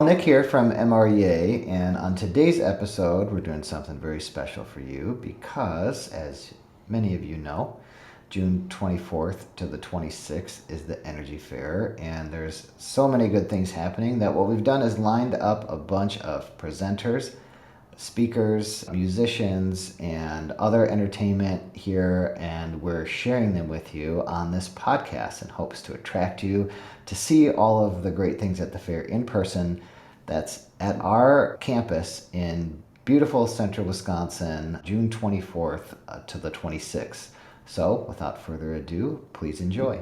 Nick here from MREA, and on today's episode, we're doing something very special for you because, as many of you know, June 24th to the 26th is the Energy Fair, and there's so many good things happening that what we've done is lined up a bunch of presenters, speakers, musicians, and other entertainment here, and we're sharing them with you on this podcast in hopes to attract you to see all of the great things at the fair in person. That's at our campus in beautiful central Wisconsin, June 24th to the 26th. So, without further ado, please enjoy.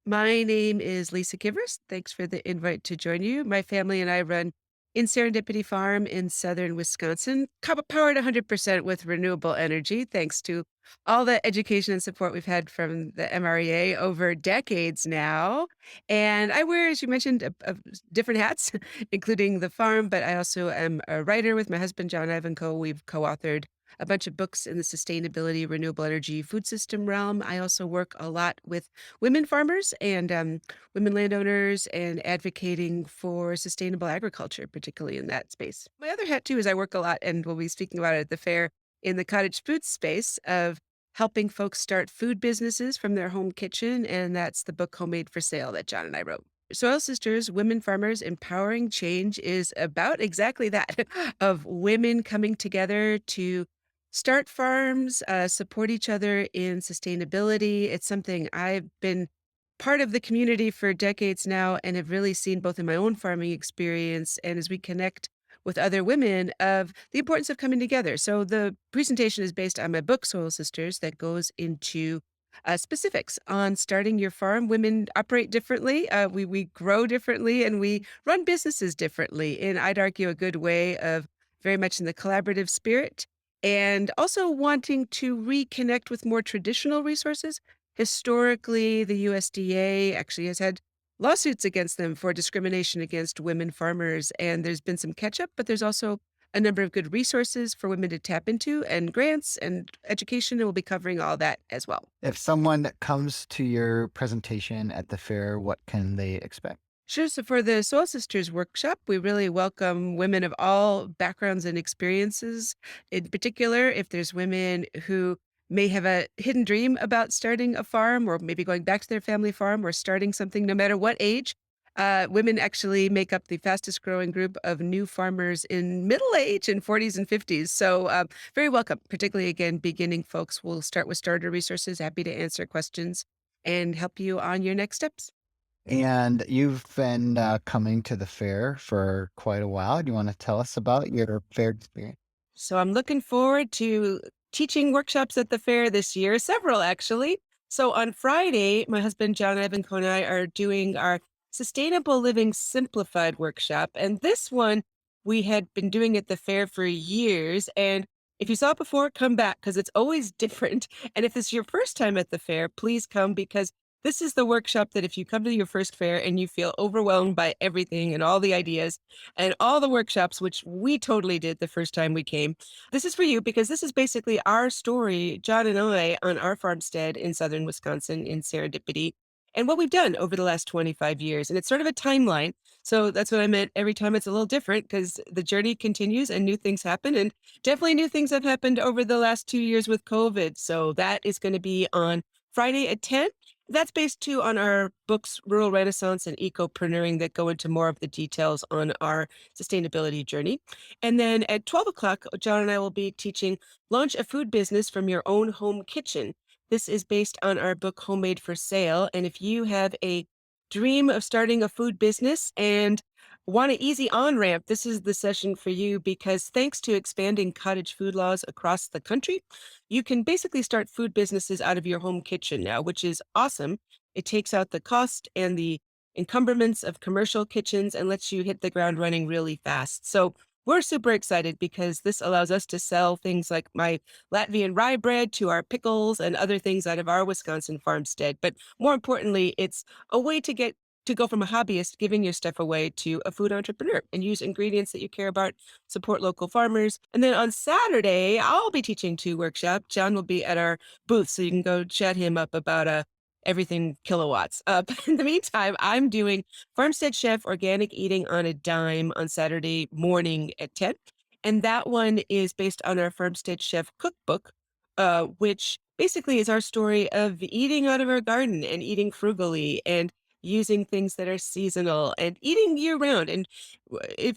My name is Lisa Kivirist. Thanks for the invite to join you. My family and I run in Serendipity Farm in southern Wisconsin, powered 100% with renewable energy, thanks to all the education and support we've had from the MREA over decades now. And I wear, as you mentioned, different hats, including the farm, but I also am a writer with my husband, John Ivanko. We've co-authored a bunch of books in the sustainability, renewable energy, food system realm. I also work a lot with women farmers and women landowners and advocating for sustainable agriculture, particularly in that space. My other hat, too, is I work a lot, and we'll be speaking about it at the fair, in the cottage food space of helping folks start food businesses from their home kitchen. And that's the book Homemade for Sale that John and I wrote. Soil Sisters, Women Farmers Empowering Change is about exactly that of women coming together to start farms, support each other in sustainability. It's something I've been part of the community for decades now and have really seen both in my own farming experience and as we connect with other women of the importance of coming together. So the presentation is based on my book, Soil Sisters, that goes into specifics on starting your farm. Women operate differently. We grow differently and we run businesses differently. And I'd argue a good way of very much in the collaborative spirit and also wanting to reconnect with more traditional resources. Historically, the USDA actually has had lawsuits against them for discrimination against women farmers, and there's been some catch up, but there's also a number of good resources for women to tap into and grants and education, and we'll be covering all that as well. If someone comes to your presentation at the fair, what can they expect? Sure. So for the Soul Sisters workshop, we really welcome women of all backgrounds and experiences. In particular, if there's women who may have a hidden dream about starting a farm or maybe going back to their family farm or starting something, no matter what age, women actually make up the fastest growing group of new farmers in middle age in 40s and 50s. So very welcome, particularly again, beginning folks. We'll start with starter resources, happy to answer questions and help you on your next steps. And you've been coming to the fair for quite a while. Do you want to tell us about your fair experience? So I'm looking forward to teaching workshops at the fair this year, several actually. So on Friday, my husband John Ivanko and I are doing our Sustainable Living Simplified workshop. And this one we had been doing at the fair for years. And if you saw it before, come back because it's always different. And if it's your first time at the fair, please come because this is the workshop that if you come to your first fair and you feel overwhelmed by everything and all the ideas, and all the workshops, which we totally did the first time we came. This is for you because this is basically our story, John and I, on our farmstead in southern Wisconsin in Serendipity, and what we've done over the last 25 years. And it's sort of a timeline. So that's what I meant. Every time it's a little different because the journey continues and new things happen. And definitely new things have happened over the last 2 years with COVID. So that is going to be on Friday at 10. That's based too on our books, Rural Renaissance and Ecopreneuring, that go into more of the details on our sustainability journey. And then at 12 o'clock, John and I will be teaching Launch a Food Business from Your Own Home Kitchen. This is based on our book, Homemade for Sale. And if you have a dream of starting a food business and want an easy on ramp, this is the session for you because thanks to expanding cottage food laws across the country, you can basically start food businesses out of your home kitchen now, which is awesome. It takes out the cost and the encumbrance of commercial kitchens and lets you hit the ground running really fast. So we're super excited because this allows us to sell things like my Latvian rye bread to our pickles and other things out of our Wisconsin farmstead. But more importantly, it's a way to go from a hobbyist giving your stuff away to a food entrepreneur and use ingredients that you care about, support local farmers. And then on Saturday, I'll be teaching two workshops. John will be at our booth, so you can go chat him up about everything kilowatts. But in the meantime, I'm doing Farmstead Chef Organic Eating on a Dime on Saturday morning at 10. And that one is based on our Farmstead Chef cookbook, which basically is our story of eating out of our garden and eating frugally and using things that are seasonal and eating year round. And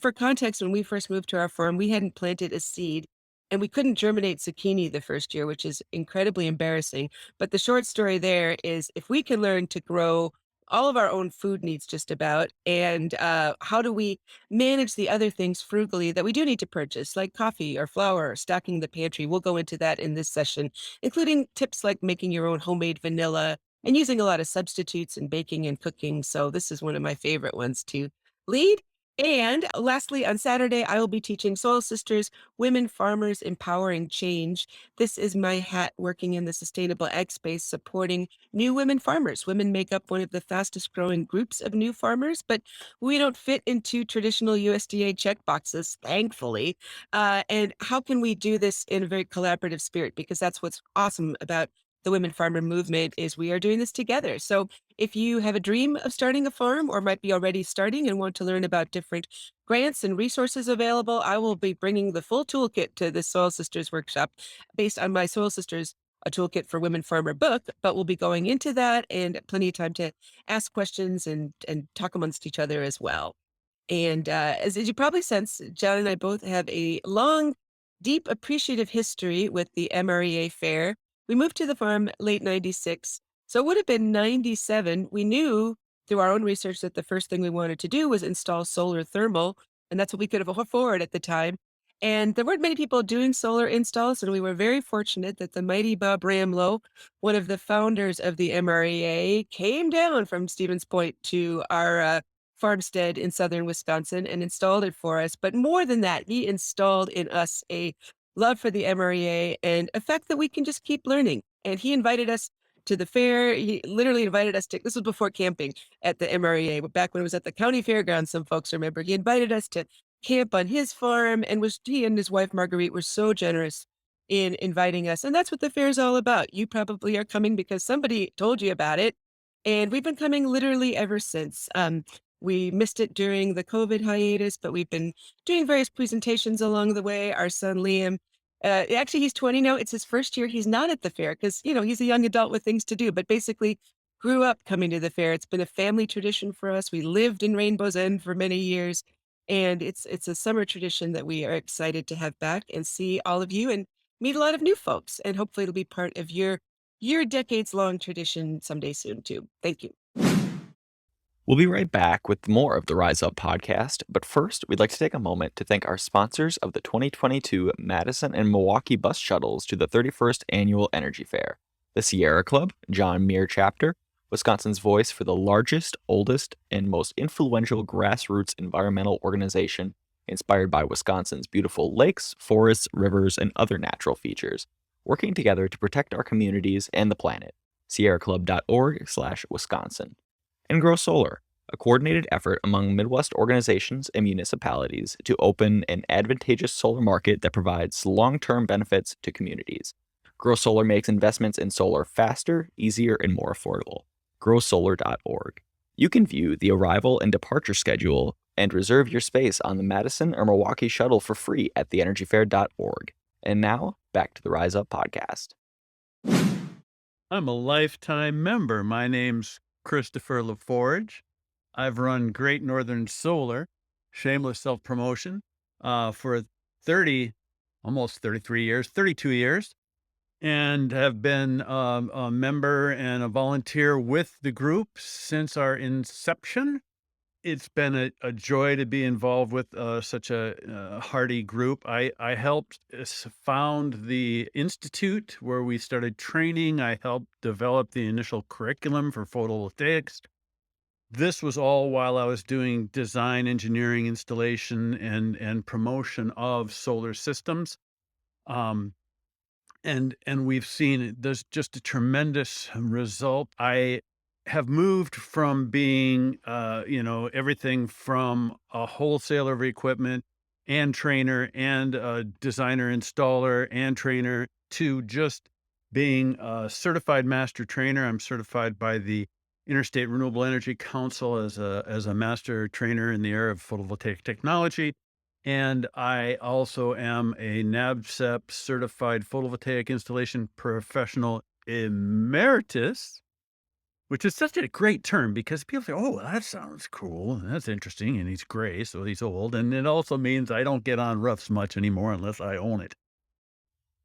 for context, when we first moved to our farm, we hadn't planted a seed and we couldn't germinate zucchini the first year, which is incredibly embarrassing. But the short story there is if we can learn to grow all of our own food needs just about, and how do we manage the other things frugally that we do need to purchase, like coffee or flour, or stocking the pantry. We'll go into that in this session, including tips like making your own homemade vanilla and using a lot of substitutes in baking and cooking. So this is one of my favorite ones to lead. And lastly, on Saturday, I will be teaching Soil Sisters, Women Farmers Empowering Change. This is my hat working in the sustainable ag space, supporting new women farmers. Women make up one of the fastest growing groups of new farmers, but we don't fit into traditional USDA check boxes, thankfully. And how can we do this in a very collaborative spirit? Because that's what's awesome about the women farmer movement is we are doing this together. So if you have a dream of starting a farm or might be already starting and want to learn about different grants and resources available, I will be bringing the full toolkit to the Soil Sisters workshop based on my Soil Sisters a toolkit for women farmer book, but we'll be going into that and plenty of time to ask questions and talk amongst each other as well. And as you probably sense, John and I both have a long, deep, appreciative history with the MREA fair. We moved to the farm late 96. So it would have been 97. We knew through our own research that the first thing we wanted to do was install solar thermal. And that's what we could afford at the time. And there weren't many people doing solar installs. And we were very fortunate that the mighty Bob Ramlow, one of the founders of the MREA, came down from Stevens Point to our farmstead in southern Wisconsin and installed it for us. But more than that, he installed in us a love for the MREA and a fact that we can just keep learning. And he invited us to the fair. He literally invited us to, this was before camping at the MREA, but back when it was at the county fairgrounds, some folks remember. He invited us to camp on his farm and he and his wife Marguerite were so generous in inviting us. And that's what the fair is all about. You probably are coming because somebody told you about it. And we've been coming literally ever since. We missed it during the COVID hiatus, but we've been doing various presentations along the way. Our son Liam, actually, he's 20 now. It's his first year. He's not at the fair because, he's a young adult with things to do, but basically grew up coming to the fair. It's been a family tradition for us. We lived in Rainbow's End for many years, and it's a summer tradition that we are excited to have back and see all of you and meet a lot of new folks. And hopefully it'll be part of your decades long tradition someday soon too. Thank you. We'll be right back with more of the Rise Up podcast, but first, we'd like to take a moment to thank our sponsors of the 2022 Madison and Milwaukee bus shuttles to the 31st Annual Energy Fair. The Sierra Club, John Muir Chapter, Wisconsin's voice for the largest, oldest, and most influential grassroots environmental organization, inspired by Wisconsin's beautiful lakes, forests, rivers, and other natural features, working together to protect our communities and the planet. sierraclub.org/Wisconsin. And Grow Solar, a coordinated effort among Midwest organizations and municipalities to open an advantageous solar market that provides long-term benefits to communities. Grow Solar makes investments in solar faster, easier, and more affordable. growsolar.org. You can view the arrival and departure schedule and reserve your space on the Madison or Milwaukee shuttle for free at theenergyfair.org. And now, back to the Rise Up podcast. I'm a lifetime member. My name's Christopher LaForge. I've run Great Northern Solar, shameless self-promotion, for almost 33 years, 32 years, and have been a member and a volunteer with the group since our inception. It's been a joy to be involved with such a hearty group. I helped found the institute where we started training. I helped develop the initial curriculum for photovoltaics. This was all while I was doing design, engineering, installation, and promotion of solar systems. And we've seen there's just a tremendous result. I have moved from being, everything from a wholesaler of equipment and trainer and a designer, installer, and trainer to just being a certified master trainer. I'm certified by the Interstate Renewable Energy Council as a master trainer in the area of photovoltaic technology. And I also am a NABCEP certified photovoltaic installation professional emeritus, which is such a great term because people say, oh, that sounds cool. That's interesting. And he's gray, so he's old. And it also means I don't get on roofs much anymore unless I own it,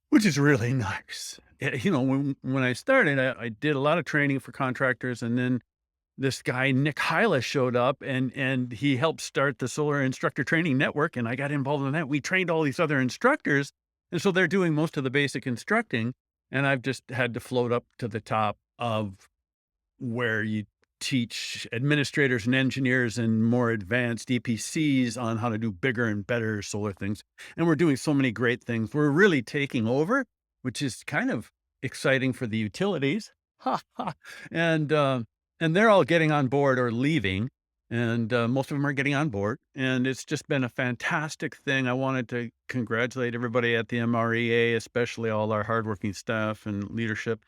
which is really nice. When I started, I did a lot of training for contractors, and then this guy, Nick Hylla, showed up and he helped start the Solar Instructor Training Network, and I got involved in that. We trained all these other instructors, and so they're doing most of the basic instructing, and I've just had to float up to the top of where you teach administrators and engineers and more advanced EPCs on how to do bigger and better solar things. And we're doing so many great things. We're really taking over, which is kind of exciting for the utilities. Ha ha. And they're all getting on board or leaving. And most of them are getting on board. And it's just been a fantastic thing. I wanted to congratulate everybody at the MREA, especially all our hardworking staff and leadership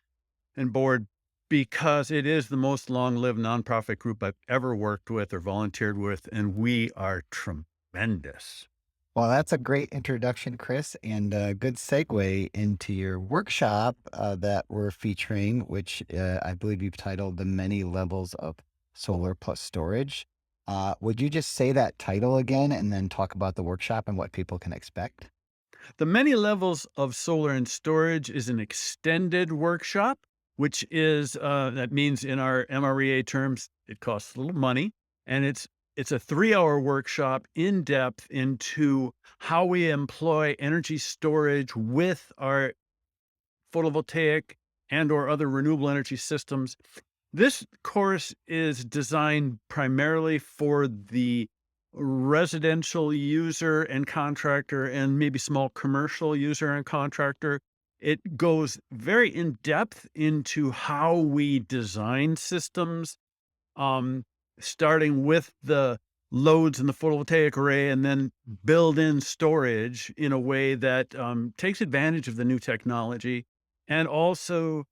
and board, because it is the most long-lived nonprofit group I've ever worked with or volunteered with, and we are tremendous. Well, that's a great introduction, Chris, and a good segue into your workshop that we're featuring, which I believe you've titled The Many Levels of Solar Plus Storage. Would you just say that title again and then talk about the workshop and what people can expect? The Many Levels of Solar and Storage is an extended workshop, which is, that means in our MREA terms, it costs a little money. And it's a 3-hour workshop in depth into how we employ energy storage with our photovoltaic and or other renewable energy systems. This course is designed primarily for the residential user and contractor and maybe small commercial user and contractor. It goes very in depth into how we design systems, starting with the loads in the photovoltaic array and then build in storage in a way that takes advantage of the new technology and also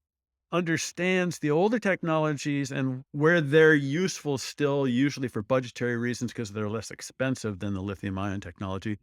understands the older technologies and where they're useful still, usually for budgetary reasons because they're less expensive than the lithium ion technology.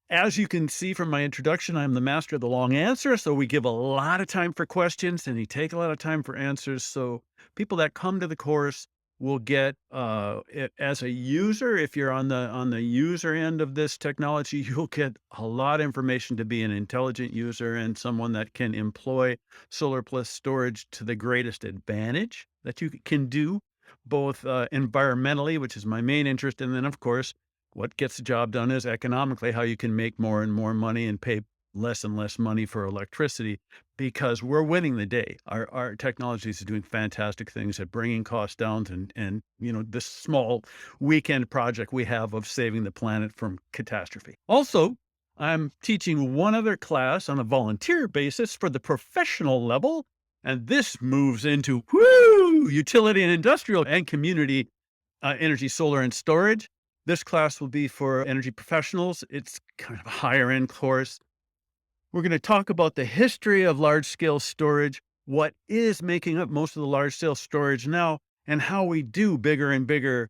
As you can see from my introduction, I'm the master of the long answer. So we give a lot of time for questions and you take a lot of time for answers. So people that come to the course will get, as a user, if you're on the user end of this technology, you'll get a lot of information to be an intelligent user and someone that can employ solar plus storage to the greatest advantage that you can do, both environmentally, which is my main interest, and then, of course, what gets the job done is economically how you can make more and more money and pay less and less money for electricity because we're winning the day. Our technologies are doing fantastic things at bringing costs down and this small weekend project we have of saving the planet from catastrophe. Also, I'm teaching one other class on a volunteer basis for the professional level, and this moves into utility and industrial and community energy, solar, and storage. This class will be for energy professionals. It's kind of a higher end course. We're going to talk about the history of large scale storage, what is making up most of the large scale storage now, and how we do bigger and bigger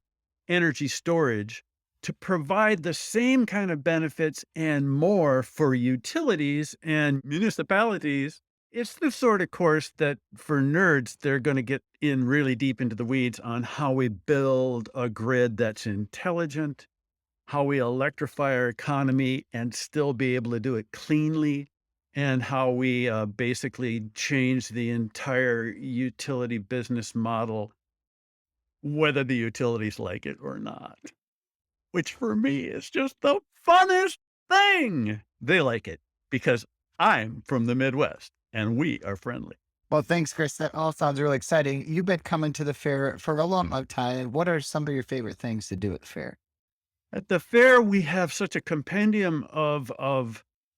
energy storage to provide the same kind of benefits and more for utilities and municipalities. It's the sort of course that for nerds, they're going to get in really deep into the weeds on how we build a grid that's intelligent, how we electrify our economy and still be able to do it cleanly, and how we basically change the entire utility business model, whether the utilities like it or not, which for me is just the funnest thing. They like it because I'm from the Midwest and we are friendly. Well, thanks, Chris. That all sounds really exciting. You've been coming to the fair for a long time. What are some of your favorite things to do at the fair? At the fair, we have such a compendium of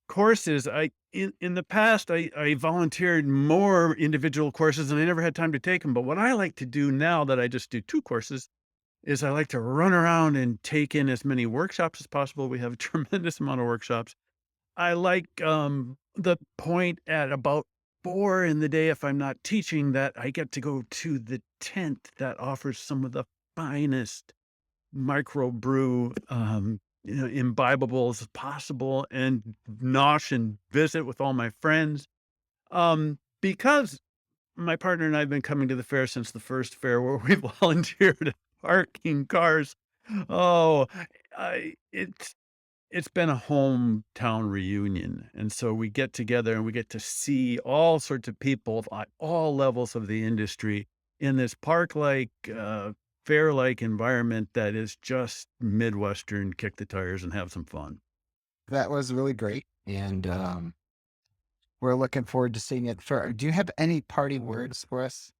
courses. In the past, I volunteered more individual courses and I never had time to take them. But what I like to do now that I just do 2 courses is I like to run around and take in as many workshops as possible. We have a tremendous amount of workshops. I like the point at about 4 in the day, if I'm not teaching, that I get to go to the tent that offers some of the finest microbrew, imbibables possible, and nosh and visit with all my friends. Because my partner and I have been coming to the fair since the first fair where we volunteered parking cars. Oh, it's been a hometown reunion, and so we get together and we get to see all sorts of people at all levels of the industry in this park-like, fair-like environment that is just Midwestern, kick the tires and have some fun. That was really great. And we're looking forward to seeing it. Do you have any party words for us?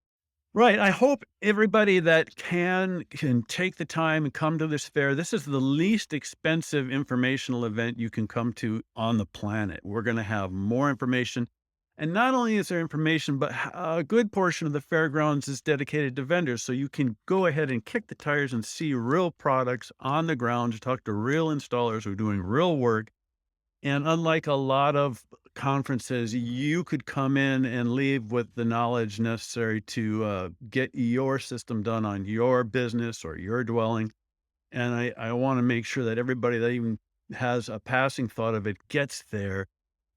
Right. I hope everybody that can take the time and come to this fair. This is the least expensive informational event you can come to on the planet. We're going to have more information. And not only is there information, but a good portion of the fairgrounds is dedicated to vendors. So you can go ahead and kick the tires and see real products on the ground, talk to real installers who are doing real work. And unlike a lot of conferences, you could come in and leave with the knowledge necessary to get your system done on your business or your dwelling. And I want to make sure that everybody that even has a passing thought of it gets there.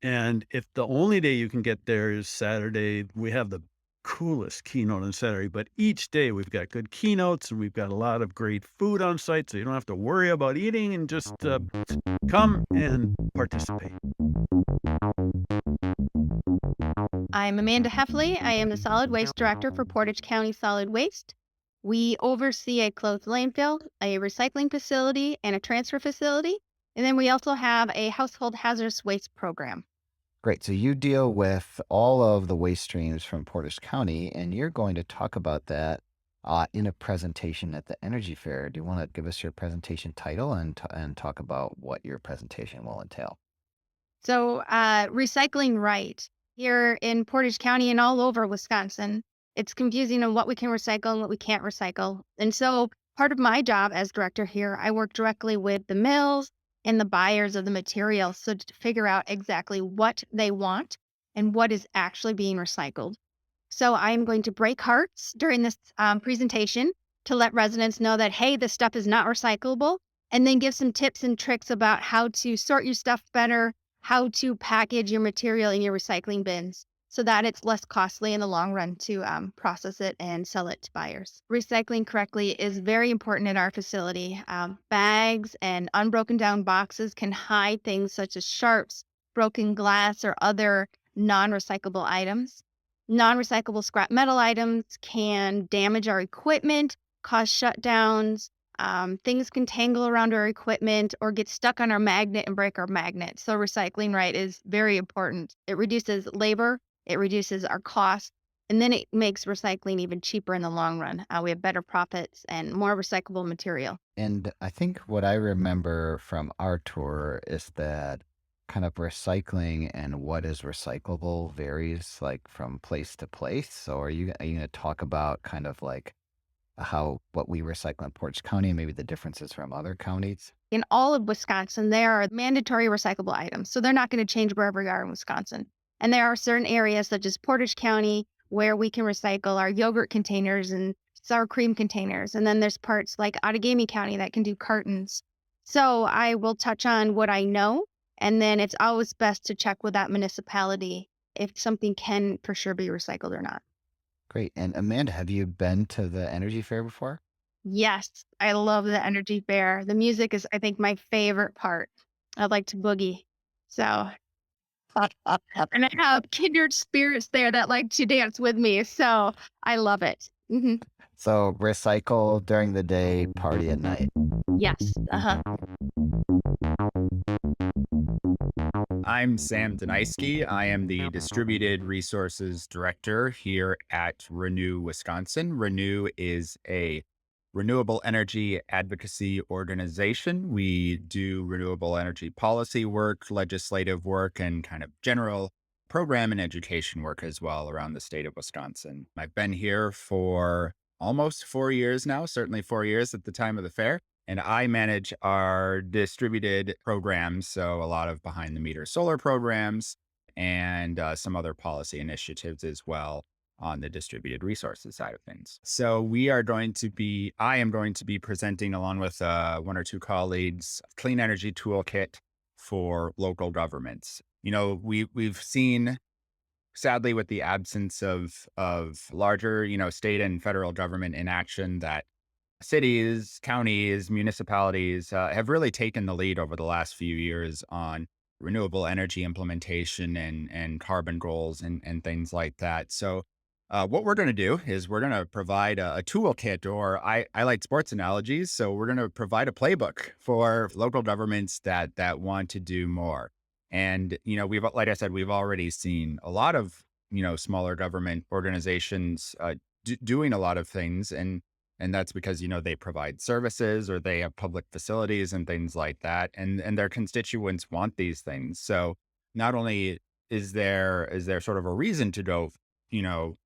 And if the only day you can get there is Saturday, we have the coolest keynote on Saturday. But each day we've got good keynotes and we've got a lot of great food on site. So you don't have to worry about eating and just come and participate. I'm Amanda Haffele. I am the Solid Waste Director for Portage County Solid Waste. We oversee a closed landfill, a recycling facility, and a transfer facility. And then we also have a household hazardous waste program. Great. So you deal with all of the waste streams from Portage County, and you're going to talk about that in a presentation at the Energy Fair. Do you want to give us your presentation title and talk about what your presentation will entail? So, recycling right here in Portage County and all over Wisconsin, it's confusing on what we can recycle and what we can't recycle. And so, part of my job as director here, I work directly with the mills and the buyers of the material, so to figure out exactly what they want and what is actually being recycled. So, I'm going to break hearts during this presentation to let residents know that, hey, this stuff is not recyclable, and then give some tips and tricks about how to sort your stuff better, how to package your material in your recycling bins so that it's less costly in the long run to process it and sell it to buyers. Recycling correctly is very important in our facility. Bags and unbroken down boxes can hide things such as sharps, broken glass, or other non-recyclable items. Non-recyclable scrap metal items can damage our equipment, cause shutdowns. Things can tangle around our equipment or get stuck on our magnet and break our magnet. So recycling right is very important. It reduces labor, it reduces our costs, and then it makes recycling even cheaper in the long run. We have better profits and more recyclable material. And I think what I remember from our tour is that kind of recycling and what is recyclable varies like from place to place. So are you going to talk about kind of like what we recycle in Portage County and maybe the differences from other counties? In all of Wisconsin, there are mandatory recyclable items. So they're not going to change wherever you are in Wisconsin. And there are certain areas such as Portage County where we can recycle our yogurt containers and sour cream containers. And then there's parts like Outagamie County that can do cartons. So I will touch on what I know. And then it's always best to check with that municipality if something can for sure be recycled or not. Great. And Amanda, have you been to the Energy Fair before? Yes, I love the Energy Fair. The music is, I think, my favorite part. I like to boogie. So, and I have kindred spirits there that like to dance with me. So I love it. So recycle during the day, party at night. Yes. I'm Sam Dunaiski. I am the Distributed Resources Director here at Renew Wisconsin. Renew is a renewable energy advocacy organization. We do renewable energy policy work, legislative work, and kind of general program and education work as well around the state of Wisconsin. I've been here for almost 4 years now, certainly 4 years at the time of the fair. and I manage our distributed programs. So a lot of behind the meter solar programs and some other policy initiatives as well on the distributed resources side of things. So I am going to be presenting along with one or two colleagues, Clean Energy Toolkit for local governments. We've seen, sadly, with the absence of larger, state and federal government inaction, that cities, counties, municipalities have really taken the lead over the last few years on renewable energy implementation and carbon goals and things like that. So what we're going to do is we're going to provide a toolkit, or I like sports analogies. So we're going to provide a playbook for local governments that want to do more. And, like I said, we've already seen a lot of, smaller government organizations doing a lot of things. And that's because, they provide services or they have public facilities and things like that. And their constituents want these things. So not only is there sort of a reason to go, you know,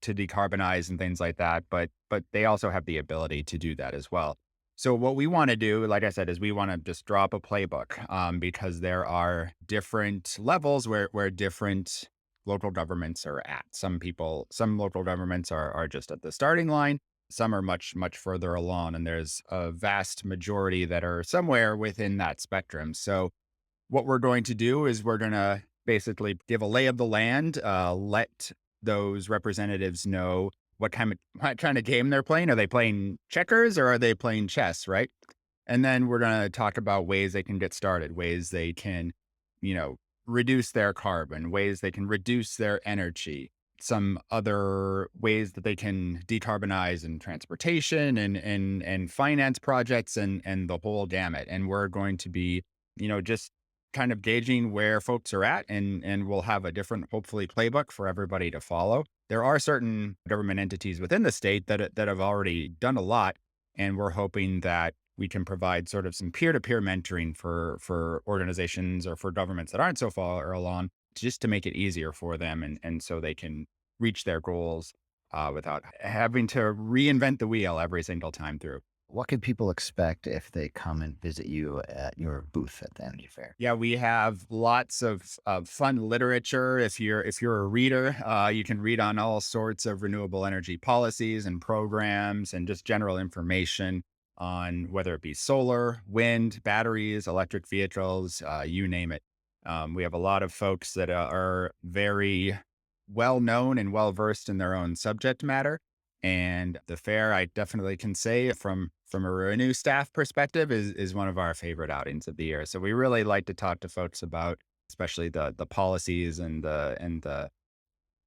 to decarbonize and things like that, but they also have the ability to do that as well. So what we want to do, like I said, is we want to just drop a playbook, because there are different levels where different local governments are at. Some local governments are just at the starting line. Some are much, much further along, and there's a vast majority that are somewhere within that spectrum. So what we're going to do is we're going to basically give a lay of the land, let those representatives know what kind of game they're playing. Are they playing checkers or are they playing chess, right? And then we're going to talk about ways they can get started, ways they can, reduce their carbon, ways they can reduce their energy, some other ways that they can decarbonize in transportation and finance projects and the whole gamut. And we're going to be, just kind of gauging where folks are at, and we'll have a different, hopefully, playbook for everybody to follow. There are certain government entities within the state that have already done a lot, and we're hoping that we can provide sort of some peer-to-peer mentoring for organizations or for governments that aren't so far along, just to make it easier for them and so they can reach their goals without having to reinvent the wheel every single time through. What can people expect if they come and visit you at your booth at the Energy Fair? Yeah, we have lots of fun literature. If you're a reader, you can read on all sorts of renewable energy policies and programs and just general information on whether it be solar, wind, batteries, electric vehicles, you name it. We have a lot of folks that are very well known and well versed in their own subject matter. And the fair, I definitely can say from a Renew staff perspective, is one of our favorite outings of the year. So we really like to talk to folks about, especially the policies and the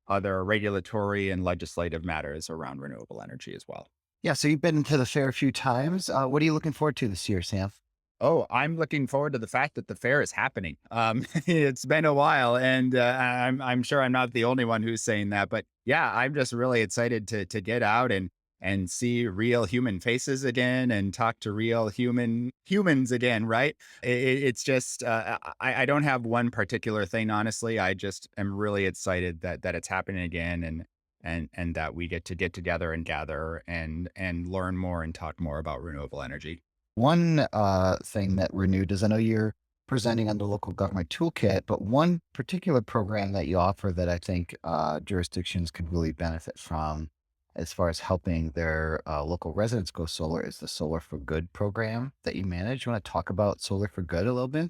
other regulatory and legislative matters around renewable energy as well. Yeah, so you've been to the fair a few times. What are you looking forward to this year, Sam? Oh, I'm looking forward to the fact that the fair is happening. It's been a while, and I'm sure I'm not the only one who's saying that. But yeah, I'm just really excited to get out and see real human faces again and talk to real humans again. Right? It's just I don't have one particular thing, honestly. I just am really excited that it's happening again, and that we get together and gather and learn more and talk more about renewable energy. One thing that Renew does, I know you're presenting on the local government toolkit, but one particular program that you offer that I think jurisdictions could really benefit from as far as helping their local residents go solar is the Solar for Good program that you manage. You want to talk about Solar for Good a little bit?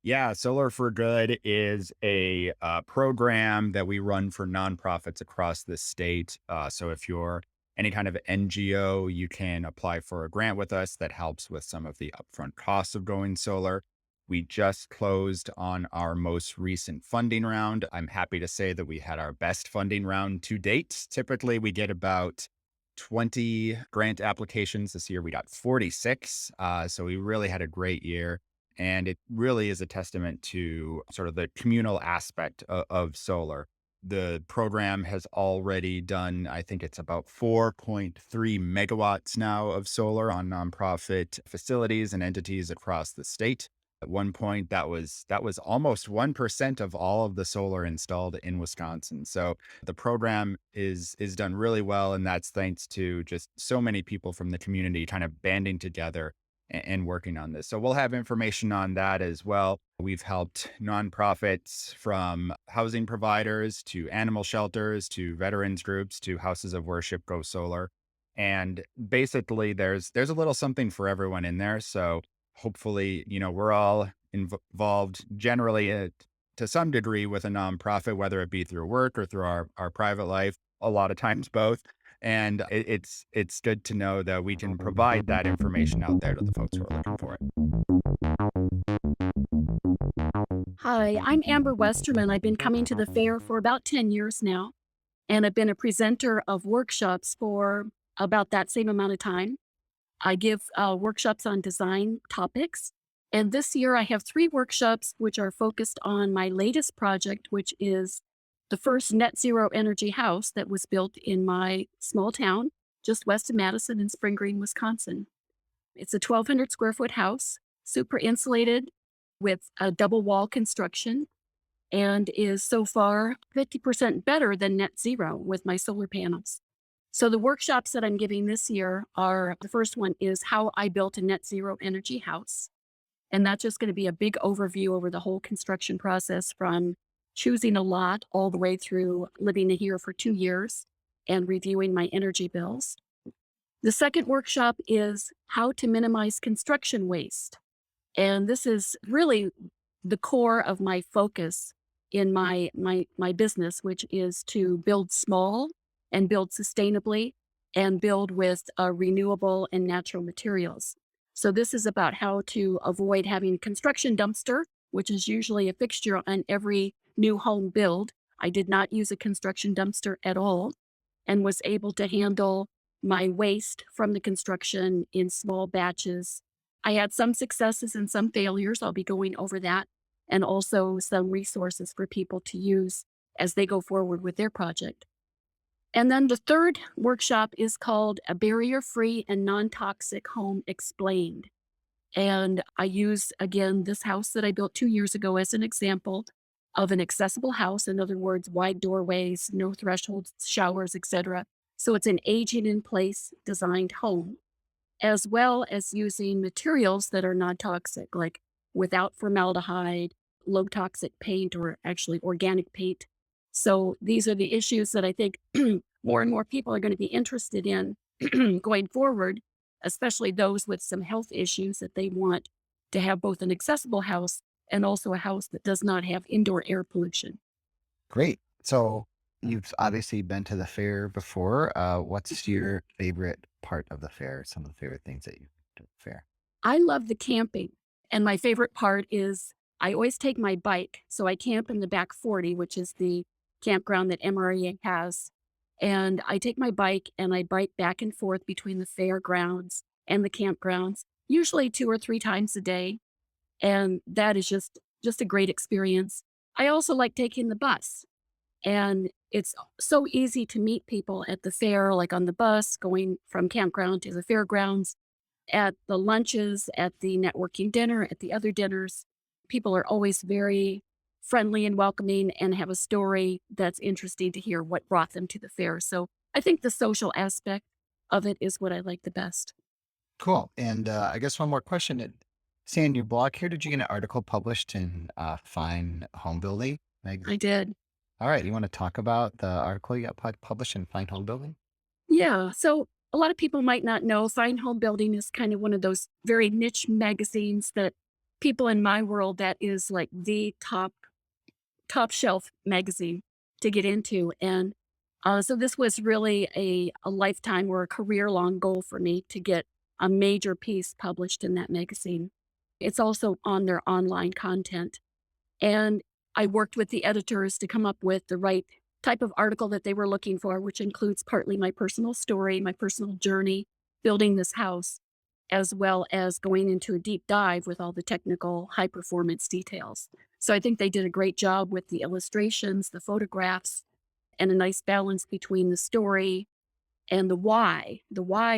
Yeah, Solar for Good is a program that we run for nonprofits across the state. So if you're any kind of NGO, you can apply for a grant with us that helps with some of the upfront costs of going solar. We just closed on our most recent funding round. I'm happy to say that we had our best funding round to date. Typically, we get about 20 grant applications. This year, we got 46. So we really had a great year. And it really is a testament to sort of the communal aspect of solar. The program has already done, I think it's about 4.3 megawatts now of solar on nonprofit facilities and entities across the state. At one point, that was almost 1% of all of the solar installed in Wisconsin. So the program is done really well, and that's thanks to just so many people from the community kind of banding together and working on this. So we'll have information on that as well. We've helped nonprofits from housing providers to animal shelters to veterans groups to houses of worship go solar. And basically there's a little something for everyone in there. So hopefully, we're all involved generally to some degree with a nonprofit, whether it be through work or through our private life, a lot of times both. And it's good to know that we can provide that information out there to the folks who are looking for it. Hi, I'm Amber Westerman. I've been coming to the fair for about 10 years now, and I've been a presenter of workshops for about that same amount of time. I give workshops on design topics, and this year I have 3 workshops which are focused on my latest project, which is the first net zero energy house that was built in my small town, just west of Madison in Spring Green, Wisconsin. It's a 1,200 square foot house, super insulated with a double wall construction, and is so far 50% better than net zero with my solar panels. So the workshops that I'm giving this year are, the first one is how I built a net zero energy house. And that's just going to be a big overview over the whole construction process from choosing a lot all the way through living here for 2 years and reviewing my energy bills. The second workshop is how to minimize construction waste. And this is really the core of my focus in my business, which is to build small and build sustainably and build with renewable and natural materials. So this is about how to avoid having a construction dumpster, which is usually a fixture on every new home build. I did not use a construction dumpster at all and was able to handle my waste from the construction in small batches. I had some successes and some failures. I'll be going over that, and also some resources for people to use as they go forward with their project. And then the third workshop is called A Barrier-Free and Non-Toxic Home Explained. And I use, again, this house that I built 2 years ago as an example of an accessible house. In other words, wide doorways, no thresholds, showers, etc. So it's an aging-in-place designed home, as well as using materials that are non-toxic, like without formaldehyde, low toxic paint, or actually organic paint. So these are the issues that I think more and more people are going to be interested in going forward, especially those with some health issues that they want to have both an accessible house and also a house that does not have indoor air pollution. Great. So you've obviously been to the fair before. What's your favorite part of the fair? Some of the favorite things that you do at the fair? I love the camping. And my favorite part is I always take my bike. So I camp in the back 40, which is the campground that MREA has. And I take my bike and I bike back and forth between the fairgrounds and the campgrounds, usually 2 or 3 times a day. And that is just a great experience. I also like taking the bus. And it's so easy to meet people at the fair, like on the bus, going from campground to the fairgrounds, at the lunches, at the networking dinner, at the other dinners. People are always very friendly and welcoming and have a story that's interesting to hear what brought them to the fair. So I think the social aspect of it is what I like the best. Cool. And I guess one more question. Seeing your blog here, did you get an article published in Fine Home Building magazine? I did. All right. You want to talk about the article you got published in Fine Home Building? Yeah. So a lot of people might not know Fine Home Building is kind of one of those very niche magazines that people in my world, that is like the top shelf magazine to get into. And so this was really a lifetime or a career-long goal for me to get a major piece published in that magazine. It's also on their online content. And I worked with the editors to come up with the right type of article that they were looking for, which includes partly my personal story, my personal journey, building this house, as well as going into a deep dive with all the technical high performance details. So I think they did a great job with the illustrations, the photographs, and a nice balance between the story and the why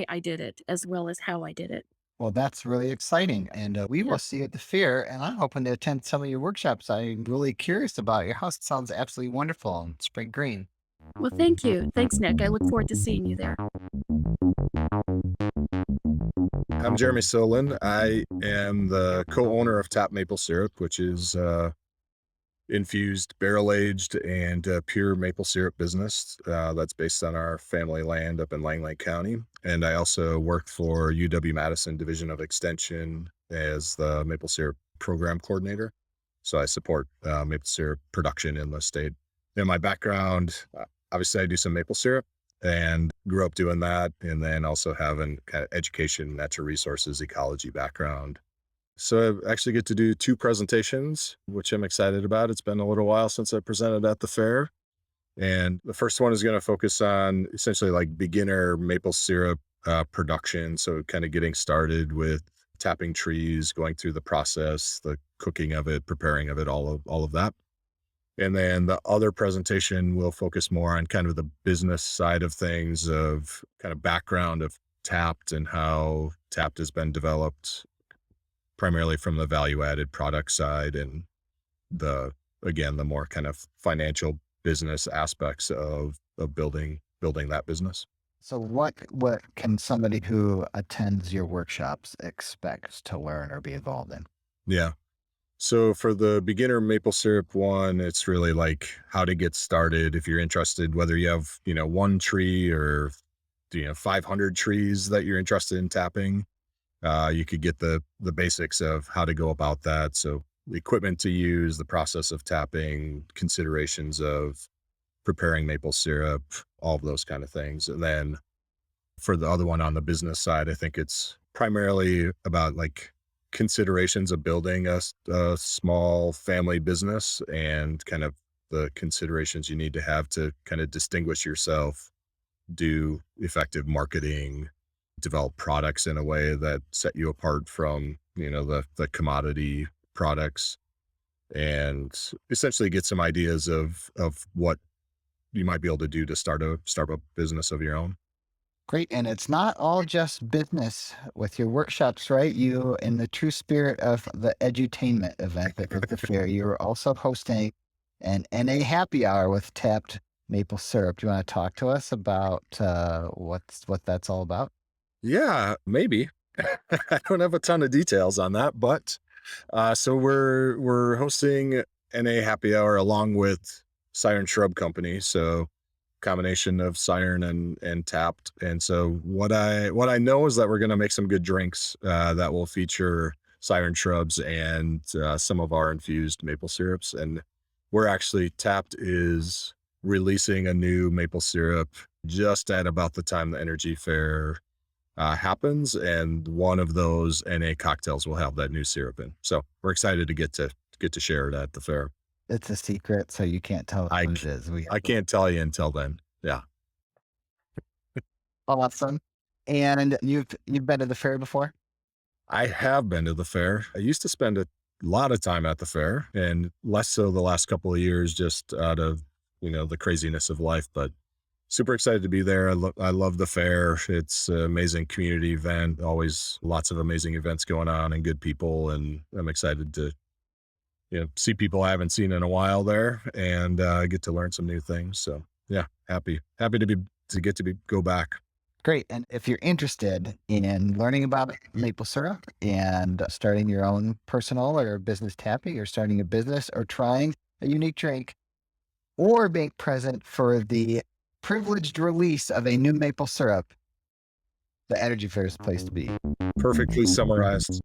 I did it, as well as how I did it. Well, that's really exciting. And we will see you at the fair. And I'm hoping to attend some of your workshops. I'm really curious about your house. It sounds absolutely wonderful and spring green. Well, thank you. Thanks, Nick. I look forward to seeing you there. I'm Jeremy Solin. I am the co-owner of Tap Maple Syrup, which is infused, barrel-aged, and pure maple syrup business that's based on our family land up in Lang Lake County. And I also work for UW-Madison Division of Extension as the maple syrup program coordinator. So I support maple syrup production in the state. In my background, obviously I do some maple syrup and grew up doing that, and then also having kind of education, natural resources, ecology background. So I actually get to do 2 presentations, which I'm excited about. It's been a little while since I presented at the fair. And the first one is going to focus on essentially like beginner maple syrup production. So kind of getting started with tapping trees, going through the process, the cooking of it, preparing of it, all of that. And then the other presentation will focus more on kind of the business side of things, of kind of background of Tapped and how Tapped has been developed, primarily from the value-added product side and the more kind of financial business aspects of building that business. So what can somebody who attends your workshops expect to learn or be involved in? Yeah. So for the beginner maple syrup one, it's really like how to get started. If you're interested, whether you have, 1 tree or, 500 trees that you're interested in tapping, you could get the basics of how to go about that. So the equipment to use, the process of tapping, considerations of preparing maple syrup, all of those kind of things. And then for the other one on the business side, I think it's primarily about like considerations of building a small family business and kind of the considerations you need to have to kind of distinguish yourself, do effective marketing, develop products in a way that set you apart from, the commodity products, and essentially get some ideas of what you might be able to do to start a business of your own. Great. And it's not all just business with your workshops, right? You, in the true spirit of the edutainment event at the fair, you're also hosting an NA happy hour with Tapped Maple Syrup. Do you want to talk to us about what that's all about? Yeah, maybe. I don't have a ton of details on that, but so we're hosting NA happy hour along with Siren Shrub Company. So combination of Siren and Tapped. And so what I know is that we're going to make some good drinks that will feature Siren Shrubs and some of our infused maple syrups. And we're actually, Tapped is releasing a new maple syrup just at about the time the Energy Fair happens, and one of those NA cocktails will have that new syrup in. So we're excited to get to share it at the fair. It's a secret, so you can't tell us what it is. I can't tell you until then. Yeah. Awesome. And you've been to the fair before? I have been to the fair. I used to spend a lot of time at the fair, and less so the last couple of years, just out of, the craziness of life, but super excited to be there. I love the fair. It's an amazing community event, always lots of amazing events going on and good people. And I'm excited to, see people I haven't seen in a while there and get to learn some new things. So yeah, happy to go back. Great. And if you're interested in learning about maple syrup and starting your own personal or business tapping, or starting a business, or trying a unique drink, or being present for the privileged release of a new maple syrup, the Energy Fair is the place to be. Perfectly summarized.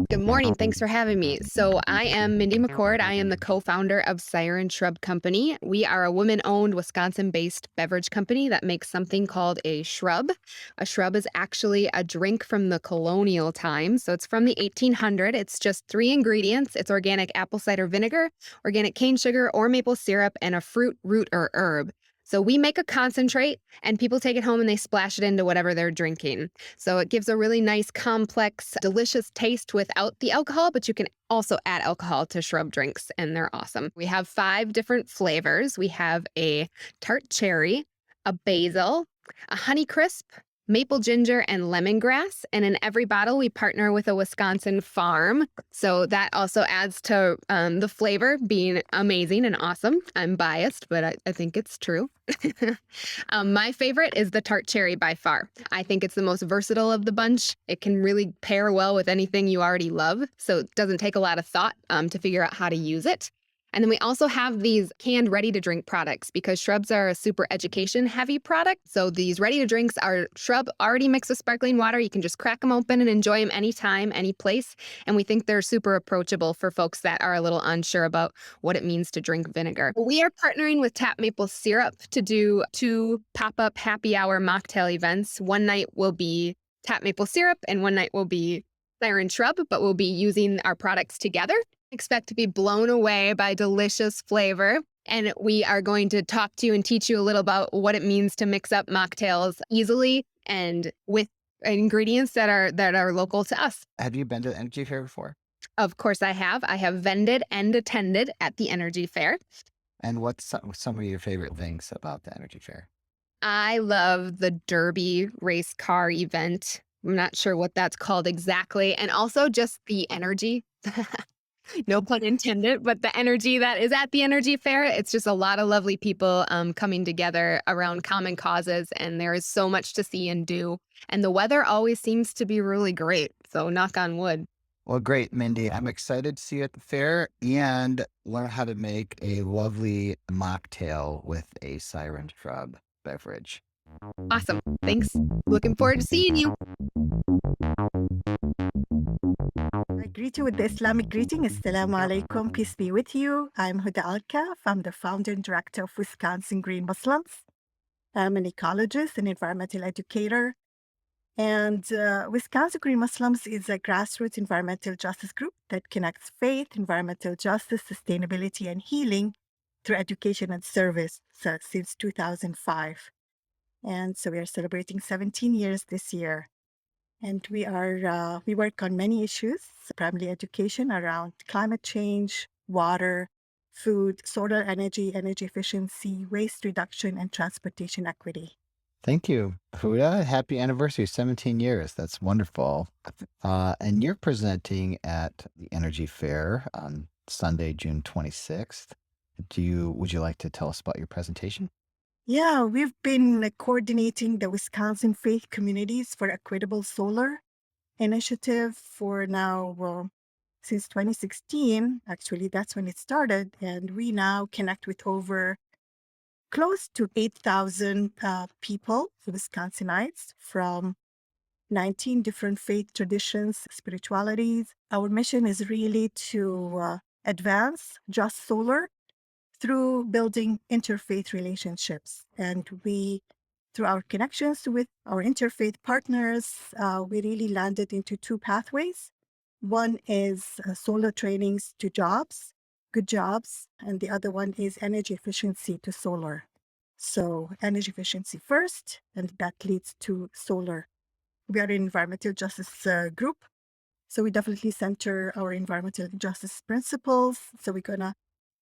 Good morning. Thanks for having me. So I am Mindy McCord. I am the co-founder of Siren Shrub Company. We are a women-owned, Wisconsin-based beverage company that makes something called a shrub. A shrub is actually a drink from the colonial times. So it's from the 1800s. It's just 3 ingredients. It's organic apple cider vinegar, organic cane sugar or maple syrup, and a fruit, root, or herb. So we make a concentrate and people take it home and they splash it into whatever they're drinking. So it gives a really nice, complex, delicious taste without the alcohol, but you can also add alcohol to shrub drinks and they're awesome. We have 5 different flavors. We have a tart cherry, a basil, a honey crisp, maple ginger, and lemongrass. And in every bottle, we partner with a Wisconsin farm. So that also adds to the flavor being amazing and awesome. I'm biased, but I think it's true. My favorite is the tart cherry by far. I think it's the most versatile of the bunch. It can really pair well with anything you already love. So it doesn't take a lot of thought to figure out how to use it. And then we also have these canned ready-to-drink products because shrubs are a super education-heavy product. So these ready-to-drinks are shrub already mixed with sparkling water. You can just crack them open and enjoy them anytime, any place. And we think they're super approachable for folks that are a little unsure about what it means to drink vinegar. We are partnering with Tap Maple Syrup to do 2 pop-up happy hour mocktail events. One night will be Tap Maple Syrup and one night will be Siren Shrub, but we'll be using our products together. Expect to be blown away by delicious flavor. And we are going to talk to you and teach you a little about what it means to mix up mocktails easily and with ingredients that are local to us. Have you been to the Energy Fair before? Of course I have. I have vended and attended at the Energy Fair. And what's some of your favorite things about the Energy Fair? I love the Derby race car event. I'm not sure what that's called exactly. And also just the energy. No pun intended, but the energy that is at the Energy Fair, it's just a lot of lovely people coming together around common causes, and there is so much to see and do. And the weather always seems to be really great, so knock on wood. Well, great, Mindy. I'm excited to see you at the fair and learn how to make a lovely mocktail with a Siren Shrub beverage. Awesome. Thanks. Looking forward to seeing you. I greet you with the Islamic greeting. Assalamu alaikum. Peace be with you. I'm Huda Alkaff. I'm the founder and director of Wisconsin Green Muslims. I'm an ecologist and environmental educator. And Wisconsin Green Muslims is a grassroots environmental justice group that connects faith, environmental justice, sustainability, and healing through education and service since 2005. And so we are celebrating 17 years this year. And we work on many issues, primarily education around climate change, water, food, solar energy, energy efficiency, waste reduction, and transportation equity. Thank you, Huda. Happy anniversary, 17 years. That's wonderful. And you're presenting at the Energy Fair on Sunday, June 26th. Would you like to tell us about your presentation? Yeah, we've been coordinating the Wisconsin Faith Communities for Equitable Solar initiative for now, since 2016. Actually, that's when it started. And we now connect with over close to 8,000 people, Wisconsinites, from 19 different faith traditions, spiritualities. Our mission is really to advance just solar through building interfaith relationships. And through our connections with our interfaith partners, we really landed into 2 pathways. One is solar trainings to jobs, good jobs, and the other one is energy efficiency to solar. So energy efficiency first, and that leads to solar. We are an environmental justice group, so we definitely center our environmental justice principles. So we're going to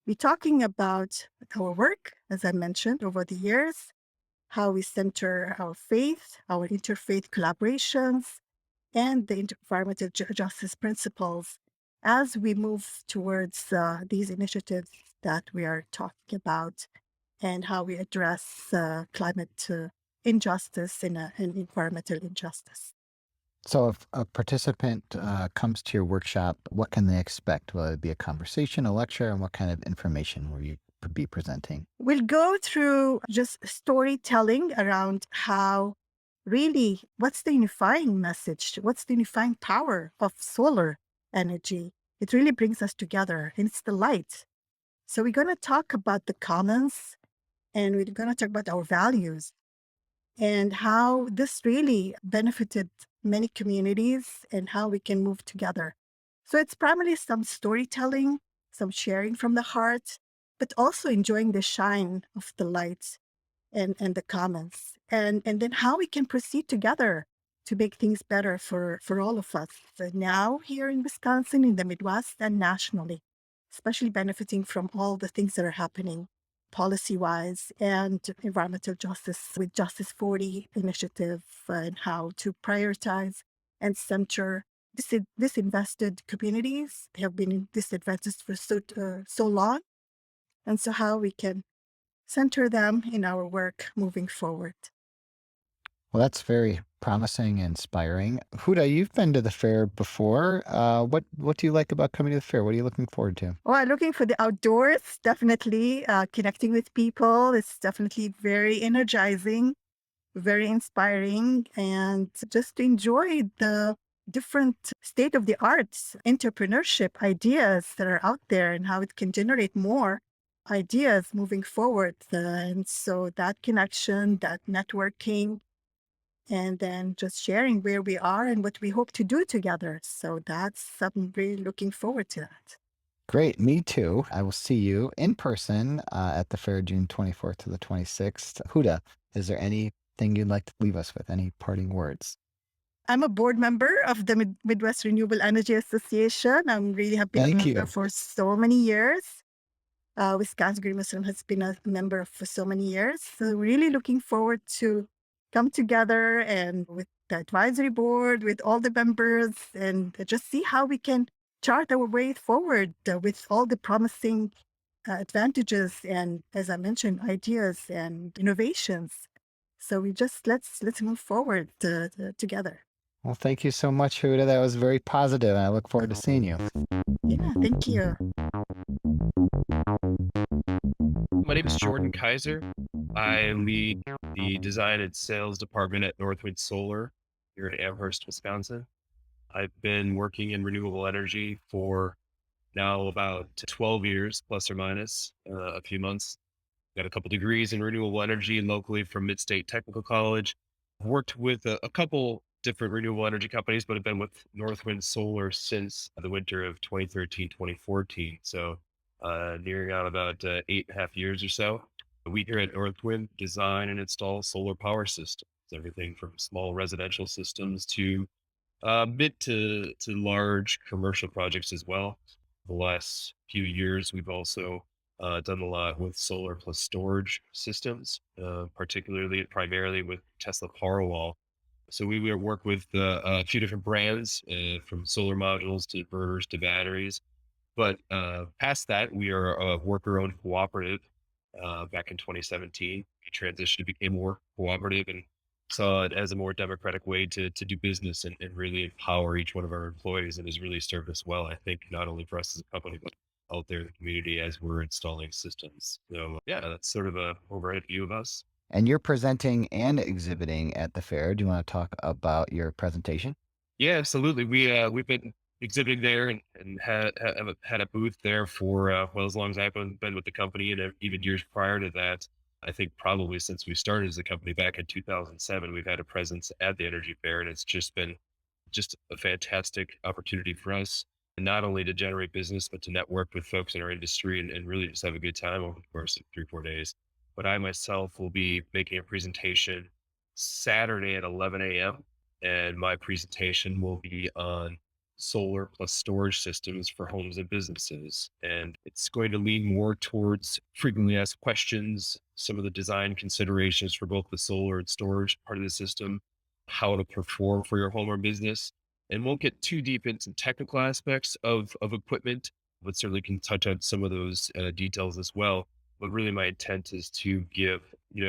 be talking about our work, as I mentioned, over the years, how we center our faith, our interfaith collaborations, and the environmental justice principles as we move towards these initiatives that we are talking about, and how we address climate injustice and environmental injustice. So if a participant comes to your workshop, what can they expect? Will it be a conversation, a lecture, and what kind of information will you be presenting? We'll go through just storytelling around how really, what's the unifying message? What's the unifying power of solar energy? It really brings us together, and it's the light. So we're going to talk about the commons, and we're going to talk about our values and how this really benefited many communities and how we can move together. So it's primarily some storytelling, some sharing from the heart, but also enjoying the shine of the light and the commons, and then how we can proceed together to make things better for all of us. So now here in Wisconsin, in the Midwest, and nationally, especially benefiting from all the things that are happening policy-wise, and environmental justice with Justice 40 initiative and how to prioritize and center disinvested communities. They have been disadvantaged for so long. And so how we can center them in our work moving forward. Well, that's very promising and inspiring. Huda, you've been to the fair before. What do you like about coming to the fair? What are you looking forward to? Well, looking for the outdoors, definitely. Connecting with people is definitely very energizing, very inspiring, and just to enjoy the different state-of-the-art entrepreneurship ideas that are out there and how it can generate more ideas moving forward. And so that connection, that networking, and then just sharing where we are and what we hope to do together. So I'm really looking forward to that. Great, me too. I will see you in person at the fair June 24th to the 26th. Huda, is there anything you'd like to leave us with? Any parting words? I'm a board member of the Midwest Renewable Energy Association. I'm really have been Thank a member you. for so many years. Wisconsin Green Muslim has been a member for so many years. So really looking forward to come together and with the advisory board, with all the members, and just see how we can chart our way forward with all the promising advantages and, as I mentioned, ideas and innovations. So we just let's move forward together. Well, thank you so much, Huda. That was very positive, and I look forward to seeing you. Yeah, thank you. My name is Jordan Kaiser. I lead the design and sales department at Northwind Solar here in Amherst, Wisconsin. I've been working in renewable energy for now about 12 years, plus or minus a few months. Got a couple degrees in renewable energy locally from Mid-State Technical College. I've worked with a couple different renewable energy companies, but I've been with Northwind Solar since the winter of 2013, 2014. So nearing out about 8.5 years or so. We here at Northwind design and install solar power systems, everything from small residential systems to mid to large commercial projects as well. The last few years, we've also done a lot with solar plus storage systems, primarily with Tesla Powerwall. So we work with a few different brands, from solar modules to inverters to batteries. But past that, we are a worker-owned cooperative. Back in 2017, we transitioned to become more cooperative and saw it as a more democratic way to do business and really empower each one of our employees, and has really served us well, I think, not only for us as a company, but out there in the community as we're installing systems. So yeah, that's sort of a overhead view of us. And you're presenting and exhibiting at the fair. Do you want to talk about your presentation? Yeah, absolutely. We've been exhibiting there and had a booth there for as long as I've been with the company, and even years prior to that. I think probably since we started as a company back in 2007, we've had a presence at the Energy Fair, and it's just been a fantastic opportunity for us, and not only to generate business, but to network with folks in our industry and really just have a good time over the course of 3-4 days. But I myself will be making a presentation Saturday at 11 a.m. And my presentation will be on solar plus storage systems for homes and businesses. And it's going to lean more towards frequently asked questions, some of the design considerations for both the solar and storage part of the system, how to perform for your home or business. And won't get too deep into technical aspects of equipment, but certainly can touch on some of those details as well. But really my intent is to give,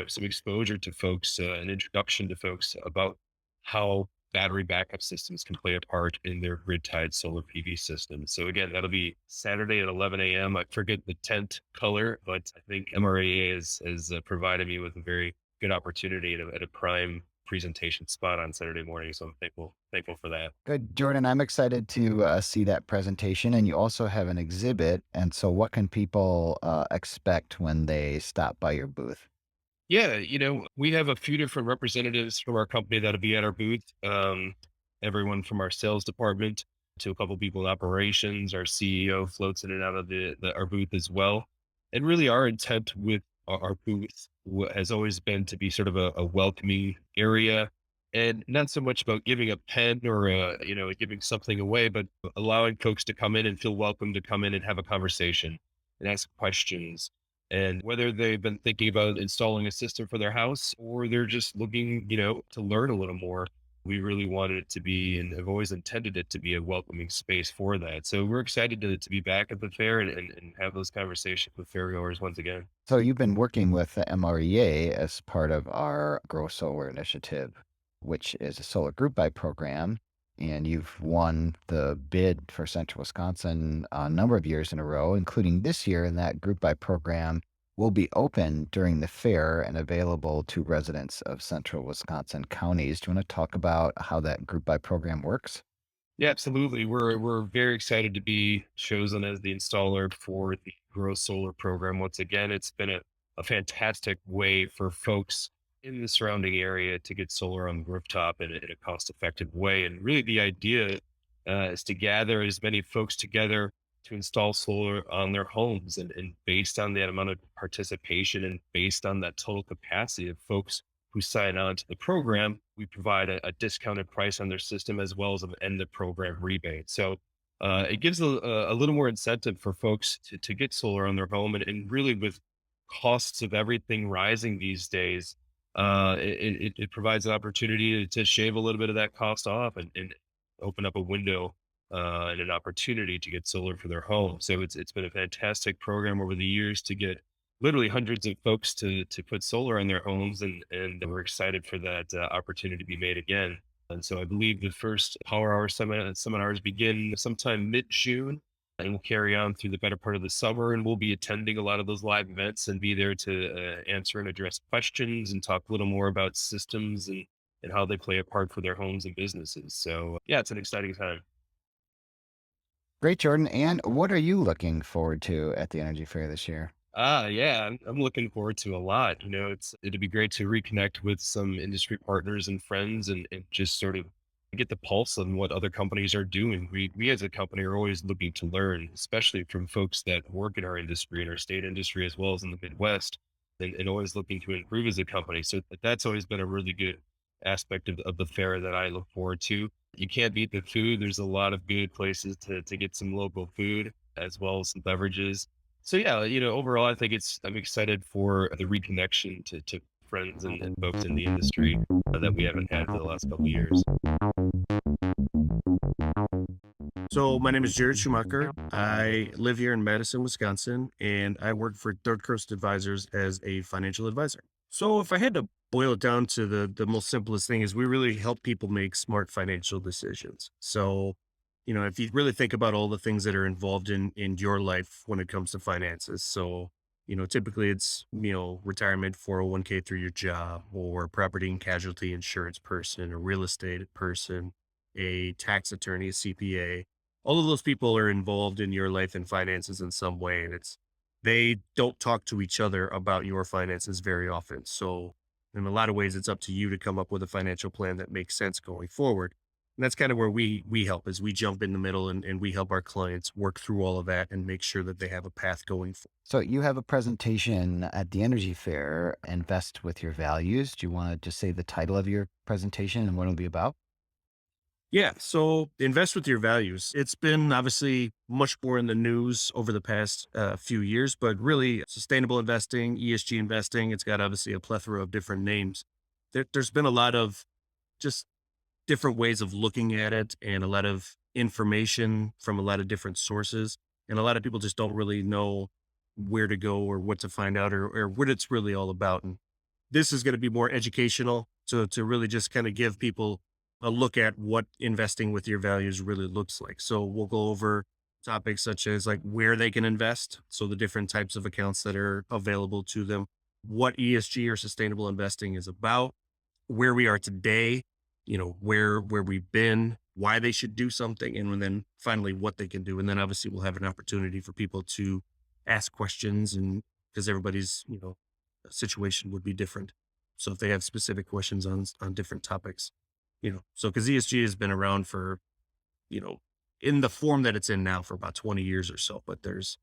some exposure to folks, an introduction to folks about how battery backup systems can play a part in their grid-tied solar PV system. So again, that'll be Saturday at 11 a.m. I forget the tent color, but I think MREA has provided me with a very good opportunity at a prime presentation spot on Saturday morning. So I'm thankful for that. Good, Jordan. I'm excited to see that presentation. And you also have an exhibit. And so what can people expect when they stop by your booth? Yeah, we have a few different representatives from our company that'll be at our booth. Everyone from our sales department to a couple people in operations. Our CEO floats in and out of our booth as well. And really our intent with our booth has always been to be sort of a welcoming area, and not so much about giving a pen or, giving something away, but allowing folks to come in and feel welcome to come in and have a conversation and ask questions. And whether they've been thinking about installing a system for their house or they're just looking, to learn a little more, we really wanted it to be and have always intended it to be a welcoming space for that. So we're excited to be back at the fair and have those conversations with fairgoers once again. So you've been working with the MREA as part of our Grow Solar initiative, which is a solar group buy program. And you've won the bid for Central Wisconsin a number of years in a row, including this year. And that group buy program will be open during the fair and available to residents of Central Wisconsin counties. Do you want to talk about how that group buy program works? Yeah, absolutely. We're very excited to be chosen as the installer for the Grow Solar program. Once again, it's been a fantastic way for folks in the surrounding area to get solar on the rooftop in a cost-effective way. And really, the idea is to gather as many folks together to install solar on their homes, and based on that amount of participation and based on that total capacity of folks who sign on to the program, we provide a discounted price on their system as well as an end of program rebate. So it gives a little more incentive for folks to get solar on their home. And really, with costs of everything rising these days, it provides an opportunity to shave a little bit of that cost off and open up a window and an opportunity to get solar for their home. So it's been a fantastic program over the years to get literally hundreds of folks to put solar on their homes, and we're excited for that opportunity to be made again. And so I believe the first Power Hour seminars begin sometime mid-June and will carry on through the better part of the summer. And we'll be attending a lot of those live events and be there to answer and address questions and talk a little more about systems and how they play a part for their homes and businesses. So yeah, it's an exciting time. Great, Jordan. And what are you looking forward to at the Energy Fair this year? Yeah, I'm looking forward to a lot. It'd be great to reconnect with some industry partners and friends and just sort of get the pulse on what other companies are doing. We as a company are always looking to learn, especially from folks that work in our industry, in our state industry, as well as in the Midwest, and always looking to improve as a company. So that's always been a really good aspect of the fair that I look forward to. You can't beat the food. There's a lot of good places to get some local food as well as some beverages. So yeah, overall, I'm excited for the reconnection to friends and folks in the industry that we haven't had for the last couple of years. So my name is Jared Schumacker. I live here in Madison, Wisconsin, and I work for Third Coast Advisors as a financial advisor. So if I had to boil it down to the most simplest thing is we really help people make smart financial decisions. So, if you really think about all the things that are involved in your life when it comes to finances. So, typically it's, retirement 401k through your job, or property and casualty insurance person, a real estate person, a tax attorney, a CPA. All of those people are involved in your life and finances in some way. And they don't talk to each other about your finances very often. So in a lot of ways, it's up to you to come up with a financial plan that makes sense going forward. And that's kind of where we help, is we jump in the middle and we help our clients work through all of that and make sure that they have a path going forward. So you have a presentation at the Energy Fair, Invest with Your Values. Do you want to just say the title of your presentation and what it'll be about? Yeah. So invest with your values. It's been obviously much more in the news over the past few years, but really sustainable investing, ESG investing, it's got obviously a plethora of different names. There's been a lot of just different ways of looking at it and a lot of information from a lot of different sources. And a lot of people just don't really know where to go or what to find out or what it's really all about. And this is going to be more educational to really just kind of give people a look at what investing with your values really looks like. So we'll go over topics such as like where they can invest. So the different types of accounts that are available to them, what ESG or sustainable investing is about, where we are today, where we've been, why they should do something, and then finally what they can do. And then obviously we'll have an opportunity for people to ask questions, and because everybody's, situation would be different. So if they have specific questions on different topics, so because ESG has been around for, in the form that it's in now for about 20 years or so, but there's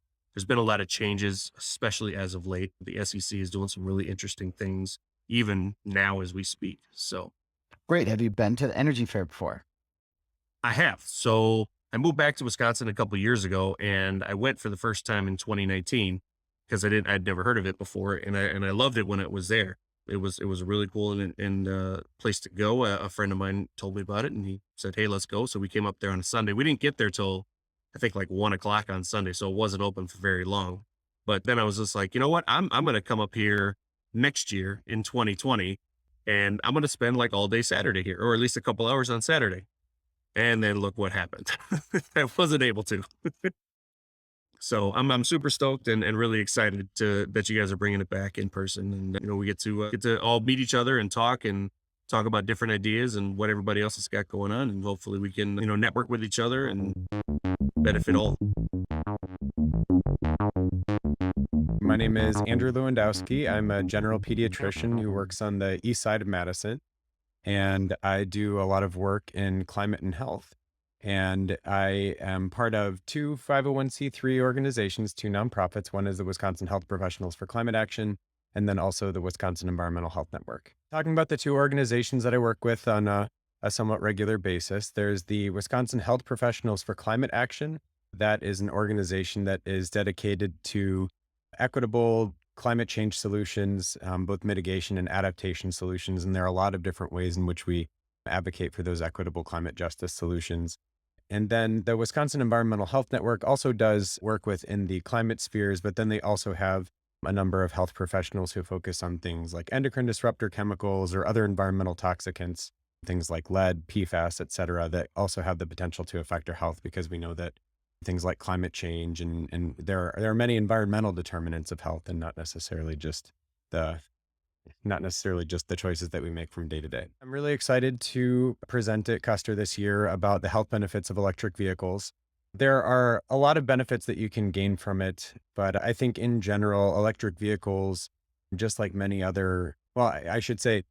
been a lot of changes, especially as of late. The SEC is doing some really interesting things, even now as we speak. So. Great. Have you been to the Energy Fair before? I have. So I moved back to Wisconsin a couple of years ago, and I went for the first time in 2019. because I'd never heard of it before, and I loved it when it was there. It was a really cool and place to go. A friend of mine told me about it, and he said, "Hey, let's go." So we came up there on a Sunday. We didn't get there till I think like 1 o'clock on Sunday, so it wasn't open for very long. But then I was just like, you know what? I'm going to come up here next year in 2020, and I'm going to spend like all day Saturday here, or at least a couple hours on Saturday. And then look what happened. I wasn't able to. So I'm super stoked and really excited that you guys are bringing it back in person, and we get to all meet each other and talk about different ideas and what everybody else has got going on, and hopefully we can network with each other and benefit all. My name is Andrew Lewandowski. I'm a general pediatrician who works on the east side of Madison, and I do a lot of work in climate and health. And I am part of two 501c3 organizations, two nonprofits. One is the Wisconsin Health Professionals for Climate Action, and then also the Wisconsin Environmental Health Network. Talking about the two organizations that I work with on a somewhat regular basis, there's the Wisconsin Health Professionals for Climate Action. That is an organization that is dedicated to equitable climate change solutions, both mitigation and adaptation solutions. And there are a lot of different ways in which we advocate for those equitable climate justice solutions. And then the Wisconsin Environmental Health Network also does work within the climate spheres, but then they also have a number of health professionals who focus on things like endocrine disruptor chemicals or other environmental toxicants, things like lead, PFAS, et cetera, that also have the potential to affect our health, because we know that things like climate change and there are many environmental determinants of health, and not necessarily just the choices that we make from day to day. I'm really excited to present at Custer this year about the health benefits of electric vehicles. There are a lot of benefits that you can gain from it, but I think in general, electric vehicles, just like many other, well, I should say,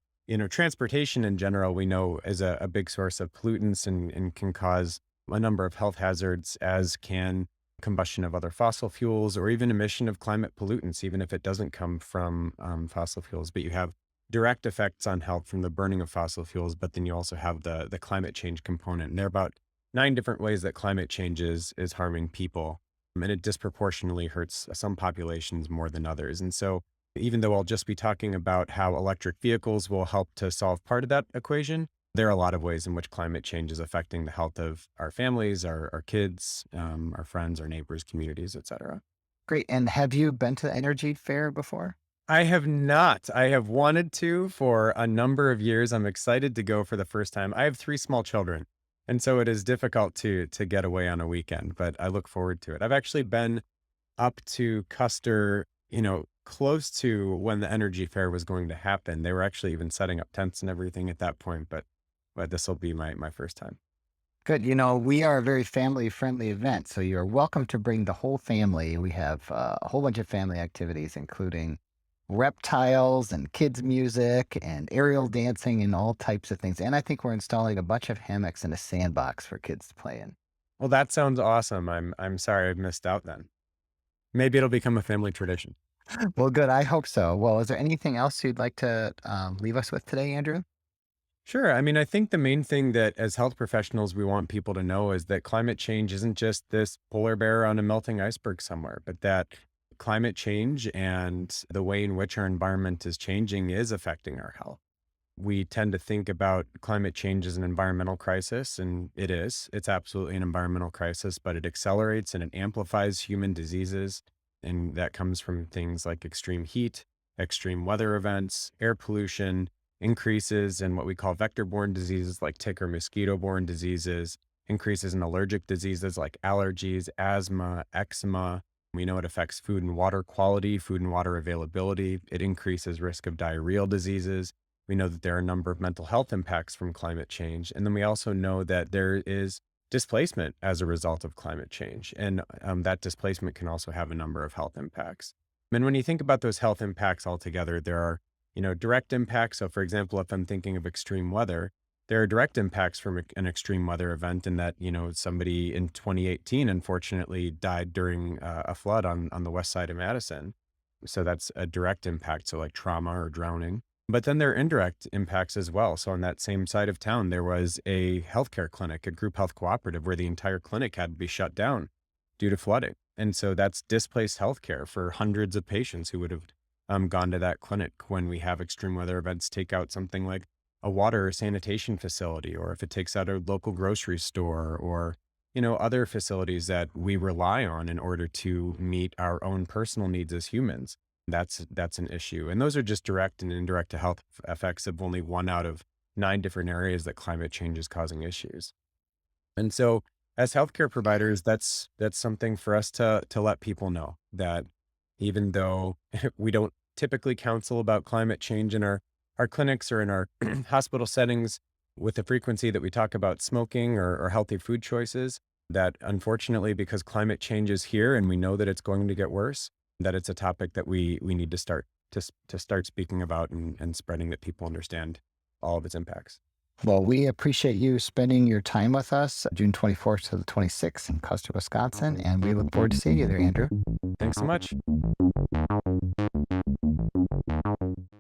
transportation in general, we know is a big source of pollutants and can cause a number of health hazards, as can combustion of other fossil fuels or even emission of climate pollutants, even if it doesn't come from fossil fuels. But you have direct effects on health from the burning of fossil fuels, but then you also have the climate change component. And there are about 9 different ways that climate change is harming people, and it disproportionately hurts some populations more than others. And so even though I'll just be talking about how electric vehicles will help to solve part of that equation, there are a lot of ways in which climate change is affecting the health of our families, our kids, our friends, our neighbors, communities, et cetera. Great. And have you been to the Energy Fair before? I have not. I have wanted to for a number of years. I'm excited to go for the first time. I have 3 small children, and so it is difficult to get away on a weekend, but I look forward to it. I've actually been up to Custer, close to when the Energy Fair was going to happen. They were actually even setting up tents and everything at that point, but this will be my first time. Good. We are a very family-friendly event, so you're welcome to bring the whole family. We have a whole bunch of family activities, including reptiles and kids' music and aerial dancing and all types of things. And I think we're installing a bunch of hammocks and a sandbox for kids to play in. Well, that sounds awesome. I'm sorry I've missed out then. Maybe it'll become a family tradition. Well, good. I hope so. Well, is there anything else you'd like to leave us with today, Andrew? Sure. I mean, I think the main thing that as health professionals, we want people to know is that climate change isn't just this polar bear on a melting iceberg somewhere, but that climate change and the way in which our environment is changing is affecting our health. We tend to think about climate change as an environmental crisis, and it is. It's absolutely an environmental crisis, but it accelerates and it amplifies human diseases. And that comes from things like extreme heat, extreme weather events, air pollution, increases in what we call vector-borne diseases like tick or mosquito-borne diseases, increases in allergic diseases like allergies, asthma, eczema. We know it affects food and water quality, food and water availability. It increases risk of diarrheal diseases. We know that there are a number of mental health impacts from climate change. And then we also know that there is displacement as a result of climate change. And that displacement can also have a number of health impacts. And when you think about those health impacts altogether, there are direct impacts. So for example, if I'm thinking of extreme weather, there are direct impacts from an extreme weather event in that, somebody in 2018, unfortunately, died during a flood on the west side of Madison. So that's a direct impact, so like trauma or drowning. But then there are indirect impacts as well. So on that same side of town, there was a healthcare clinic, a group health cooperative, where the entire clinic had to be shut down due to flooding. And so that's displaced healthcare for hundreds of patients who would have gone to that clinic when we have extreme weather events take out something like a water or sanitation facility, or if it takes out a local grocery store, or other facilities that we rely on in order to meet our own personal needs as humans. That's an issue. And those are just direct and indirect health effects of only 1 out of 9 different areas that climate change is causing issues. And so as healthcare providers, that's something for us to let people know, that even though we don't typically counsel about climate change in our clinics or in our hospital settings with the frequency that we talk about smoking or healthy food choices, that unfortunately, because climate change is here and we know that it's going to get worse, that it's a topic that we need to start speaking about and spreading, that people understand all of its impacts. Well, we appreciate you spending your time with us June 24th to the 26th in Custer, Wisconsin, and we look forward to seeing you there, Andrew. Thanks so much.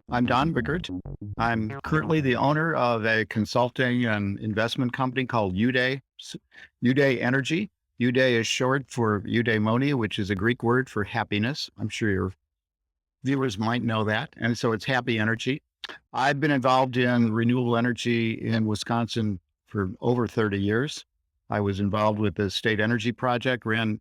I'm Don Wichert. I'm currently the owner of a consulting and investment company called Eudai Energy. Eudai is short for eudaimonia, which is a Greek word for happiness. I'm sure your viewers might know that. And so it's happy energy. I've been involved in renewable energy in Wisconsin for over 30 years. I was involved with the State Energy Project, ran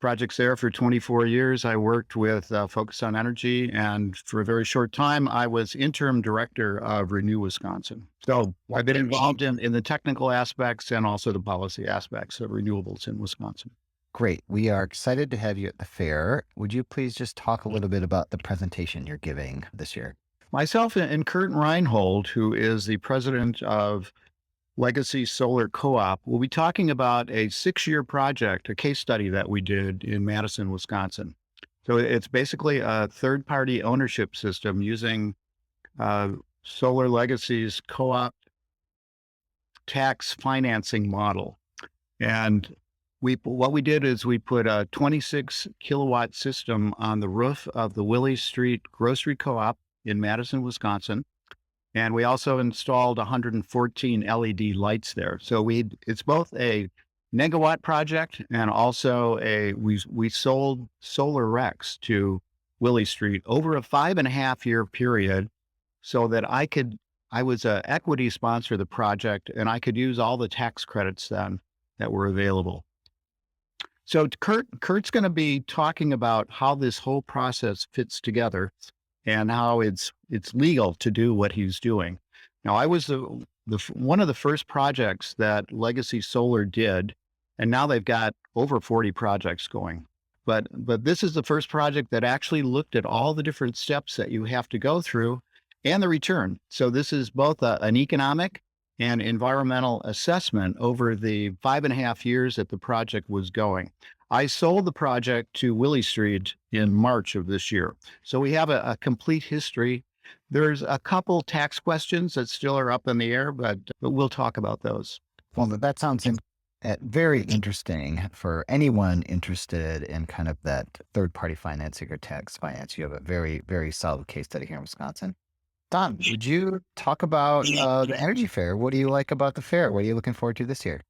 projects there for 24 years. I worked with Focus on Energy, and for a very short time, I was interim director of Renew Wisconsin. So I've been involved in the technical aspects and also the policy aspects of renewables in Wisconsin. Great. We are excited to have you at the fair. Would you please just talk a little bit about the presentation you're giving this year? Myself and Kurt Reinhold, who is the president of Legacy Solar Co-op, will be talking about a 6-year project, a case study that we did in Madison, Wisconsin. So it's basically a third-party ownership system using Solar Legacy's co-op tax financing model. And what we did is we put a 26 kilowatt system on the roof of the Willie Street Grocery Co-op in Madison, Wisconsin. And we also installed 114 LED lights there. So it's both a megawatt project and also we sold solar RECs to Willie Street over a 5.5-year period, so that I was an equity sponsor of the project, and I could use all the tax credits then that were available. So Kurt's going to be talking about how this whole process fits together and how it's legal to do what he's doing. Now, I was one of the first projects that Legacy Solar did, and now they've got over 40 projects going. But this is the first project that actually looked at all the different steps that you have to go through and the return. So this is both an economic and environmental assessment over the 5.5 years that the project was going. I sold the project to Willie Street in March of this year. So we have a complete history. There's a couple tax questions that still are up in the air, but we'll talk about those. Well, that sounds very interesting for anyone interested in kind of that third-party financing or tax finance. You have a very, very solid case study here in Wisconsin. Don, would you talk about the energy fair? What do you like about the fair? What are you looking forward to this year?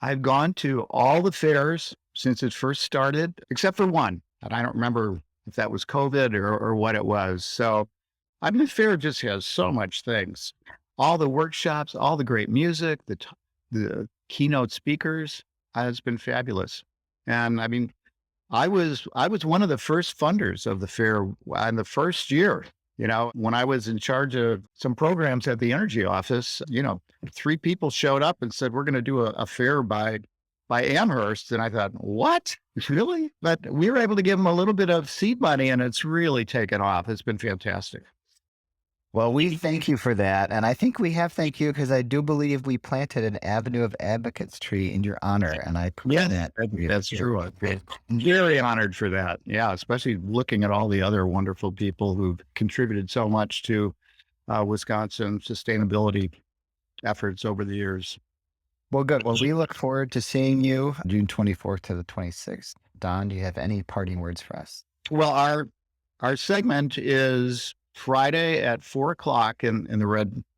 I've gone to all the fairs since it first started, except for one, and I don't remember if that was COVID or what it was. So, the fair just has so much things, all the workshops, all the great music, the keynote speakers. It's been fabulous. And I was one of the first funders of the fair in the first year. When I was in charge of some programs at the energy office, 3 people showed up and said, we're going to do a fair by Amherst. And I thought, what? Really? But we were able to give them a little bit of seed money, and it's really taken off. It's been fantastic. Well, we thank you for that. And I think we have thank you because I do believe we planted an Avenue of Advocates tree in your honor. And I put that's true. I'm very honored for that. Yeah, especially looking at all the other wonderful people who've contributed so much to Wisconsin sustainability efforts over the years. Well, good. Well, we look forward to seeing you June 24th to the 26th. Don, do you have any parting words for us? Well, our segment is Friday at 4:00 in the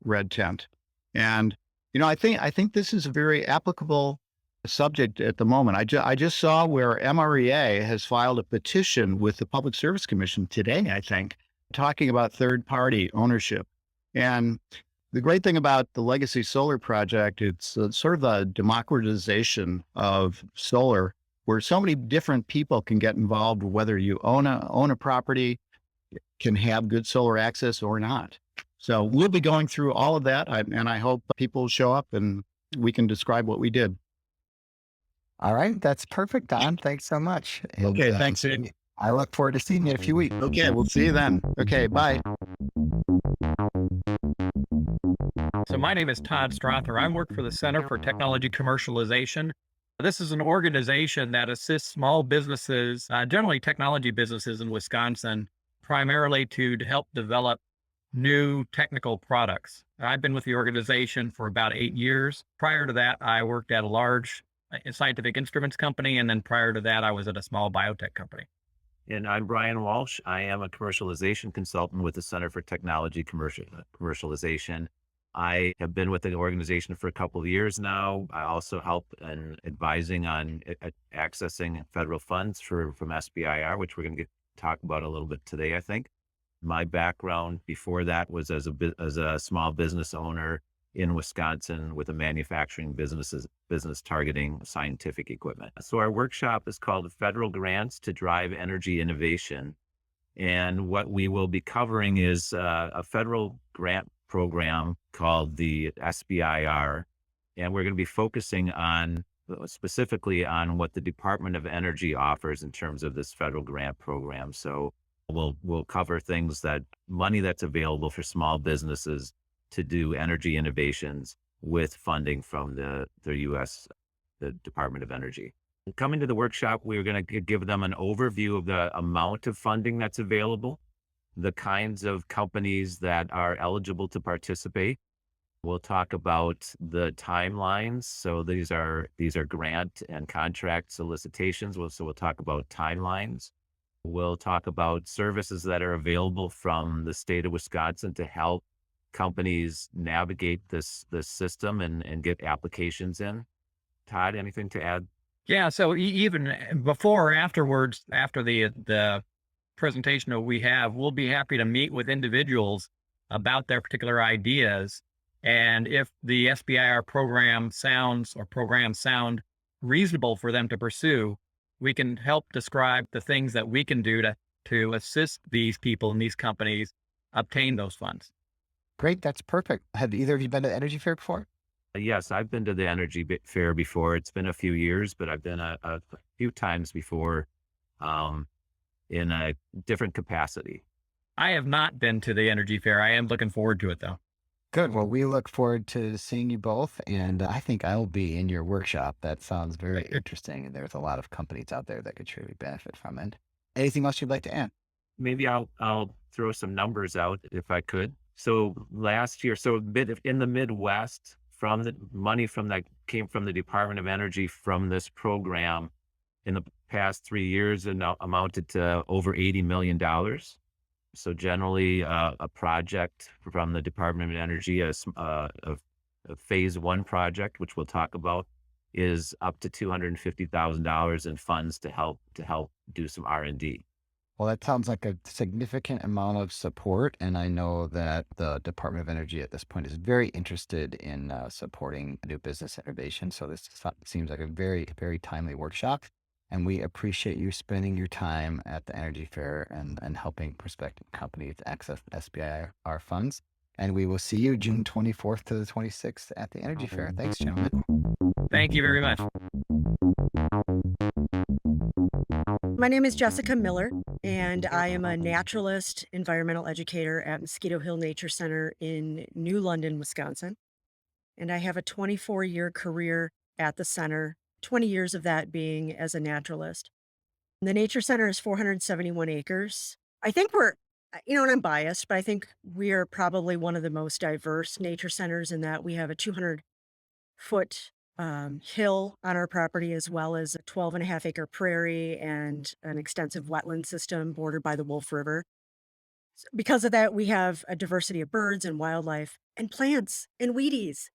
red tent. And, I think this is very applicable subject at the moment. I just saw where MREA has filed a petition with the Public Service Commission today, I think, talking about third-party ownership. And the great thing about the Legacy Solar Project, it's sort of a democratization of solar, where so many different people can get involved, whether you own a property, can have good solar access or not. So we'll be going through all of that, and I hope people show up and we can describe what we did. All right. That's perfect, Don. Thanks so much. And, Okay, thanks, Ed. I look forward to seeing you in a few weeks. Okay, we'll see you then. Okay, bye. So my name is Todd Strother. I work for the Center for Technology Commercialization. This is an organization that assists small businesses, generally technology businesses in Wisconsin, primarily to help develop new technical products. I've been with the organization for about 8 years. Prior to that, I worked at a large scientific instruments company. And then prior to that, I was at a small biotech company. And I'm Brian Walsh. I am a commercialization consultant with the Center for Technology Commercialization. I have been with the organization for a couple of years now. I also help in advising on accessing federal funds from SBIR, which we're going to talk about a little bit today, I think. My background before that was as a small business owner in Wisconsin with a manufacturing business targeting scientific equipment. So our workshop is called Federal Grants to Drive Energy Innovation. And what we will be covering is a federal grant program called the SBIR. And we're going to be focusing specifically on what the Department of Energy offers in terms of this federal grant program. So we'll cover money that's available for small businesses to do energy innovations with funding from the Department of Energy. Coming to the workshop, we're going to give them an overview of the amount of funding that's available, the kinds of companies that are eligible to participate. We'll talk about the timelines. So these are grant and contract solicitations. So we'll talk about timelines. We'll talk about services that are available from the state of Wisconsin to help companies navigate this system and get applications in. Todd, anything to add? Yeah, so even before or afterwards, after the presentation that we have, we'll be happy to meet with individuals about their particular ideas. And if the SBIR programs sound reasonable for them to pursue, we can help describe the things that we can do to assist these people and these companies obtain those funds. Great. That's perfect. Have either of you been to the Energy Fair before? Yes, I've been to the Energy Fair before. It's been a few years, but I've been a few times before in a different capacity. I have not been to the Energy Fair. I am looking forward to it, though. Good. Well, we look forward to seeing you both. And I think I'll be in your workshop. That sounds very interesting. And there's a lot of companies out there that could truly benefit from it. Anything else you'd like to add? Maybe I'll throw some numbers out if I could. So last year, in the Midwest, from the money that came from the Department of Energy from this program in the past 3 years amounted to over $80 million. So generally, a project from the Department of Energy, a phase 1 project, which we'll talk about, is up to $250,000 in funds to help do some R&D. Well, that sounds like a significant amount of support. And I know that the Department of Energy at this point is very interested in supporting new business innovation. So this seems like a very, very timely workshop. And we appreciate you spending your time at the Energy Fair and helping prospective companies access SBIR funds. And we will see you June 24th to the 26th at the Energy Fair. Thanks, gentlemen. Thank you very much. My name is Jessica Miller, and I am a naturalist, environmental educator at Mosquito Hill Nature Center in New London, Wisconsin. And I have a 24-year career at the center, 20 years of that being as a naturalist. The Nature Center is 471 acres. I think and I'm biased, but I think we are probably one of the most diverse nature centers in that we have a 200-foot hill on our property, as well as a 12.5-acre prairie and an extensive wetland system bordered by the Wolf River. Because of that, we have a diversity of birds and wildlife and plants and weedies.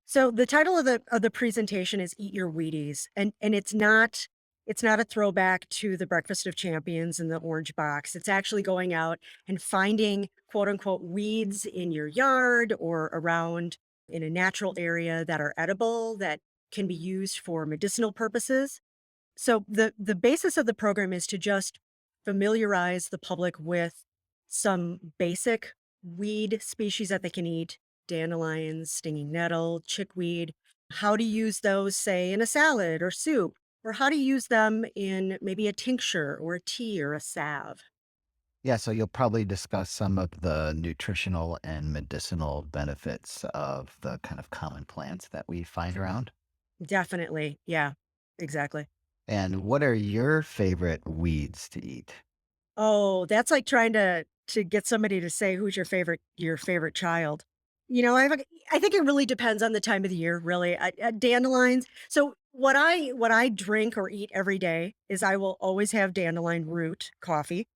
So the title of the presentation is "Eat Your Wheaties," and it's not a throwback to the Breakfast of Champions and the orange box. It's actually going out and finding quote unquote weeds in your yard or around in a natural area that are edible that can be used for medicinal purposes. So the basis of the program is to just familiarize the public with some basic weed species that they can eat: dandelions, stinging nettle, chickweed, how to use those, say, in a salad or soup, or how to use them in maybe a tincture or a tea or a salve. Yeah, so you'll probably discuss some of the nutritional and medicinal benefits of the kind of common plants that we find around. Definitely. Yeah, exactly. And what are your favorite weeds to eat? Oh, that's like trying to get somebody to say who's your favorite child. You know, I think it really depends on the time of the year, really. Dandelions. So what I drink or eat every day is I will always have dandelion root coffee,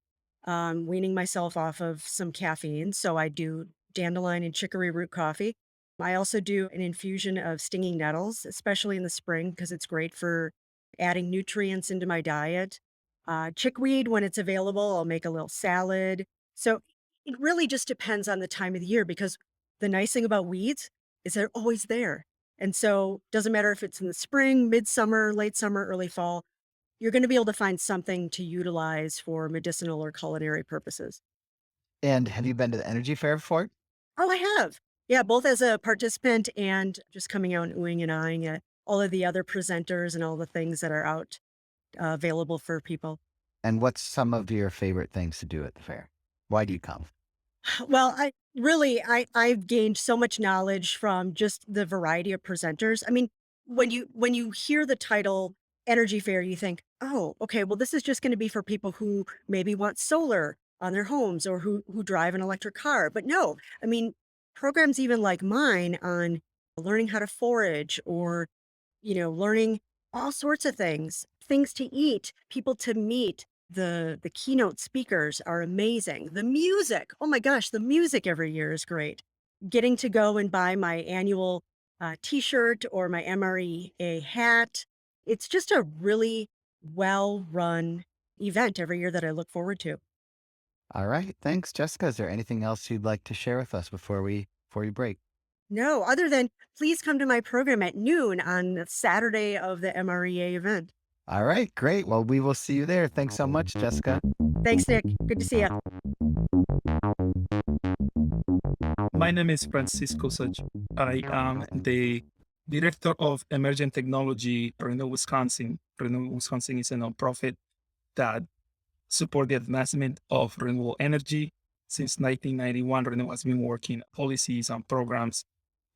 weaning myself off of some caffeine. So I do dandelion and chicory root coffee. I also do an infusion of stinging nettles, especially in the spring, because it's great for adding nutrients into my diet. Chickweed, when it's available, I'll make a little salad. So it really just depends on the time of the year, because the nice thing about weeds is they're always there. And so doesn't matter if it's in the spring, midsummer, late summer, early fall, you're going to be able to find something to utilize for medicinal or culinary purposes. And have you been to the Energy Fair before? Oh, I have. Yeah, both as a participant and just coming out and oohing and eyeing at all of the other presenters and all the things that are out available for people. And what's some of your favorite things to do at the fair? Why do you come? Well, I've gained so much knowledge from just the variety of presenters. I mean, when you hear the title Energy Fair, you think, oh, okay, well, this is just going to be for people who maybe want solar on their homes or who drive an electric car. But no, I mean, programs even like mine on learning how to forage or learning all sorts of things to eat, people to meet. The keynote speakers are amazing. The music, oh my gosh, the music every year is great. Getting to go and buy my annual T-shirt or my MREA hat. It's just a really well-run event every year that I look forward to. All right. Thanks, Jessica. Is there anything else you'd like to share with us before we break? No, other than please come to my program at noon on the Saturday of the MREA event. All right, great. Well, we will see you there. Thanks so much, Jessica. Thanks, Nick. Good to see you. My name is Francisco Sach. I am the Director of Emerging Technology, Renew Wisconsin. Renew Wisconsin is a nonprofit that supports the advancement of renewable energy. Since 1991, Renew has been working policies and programs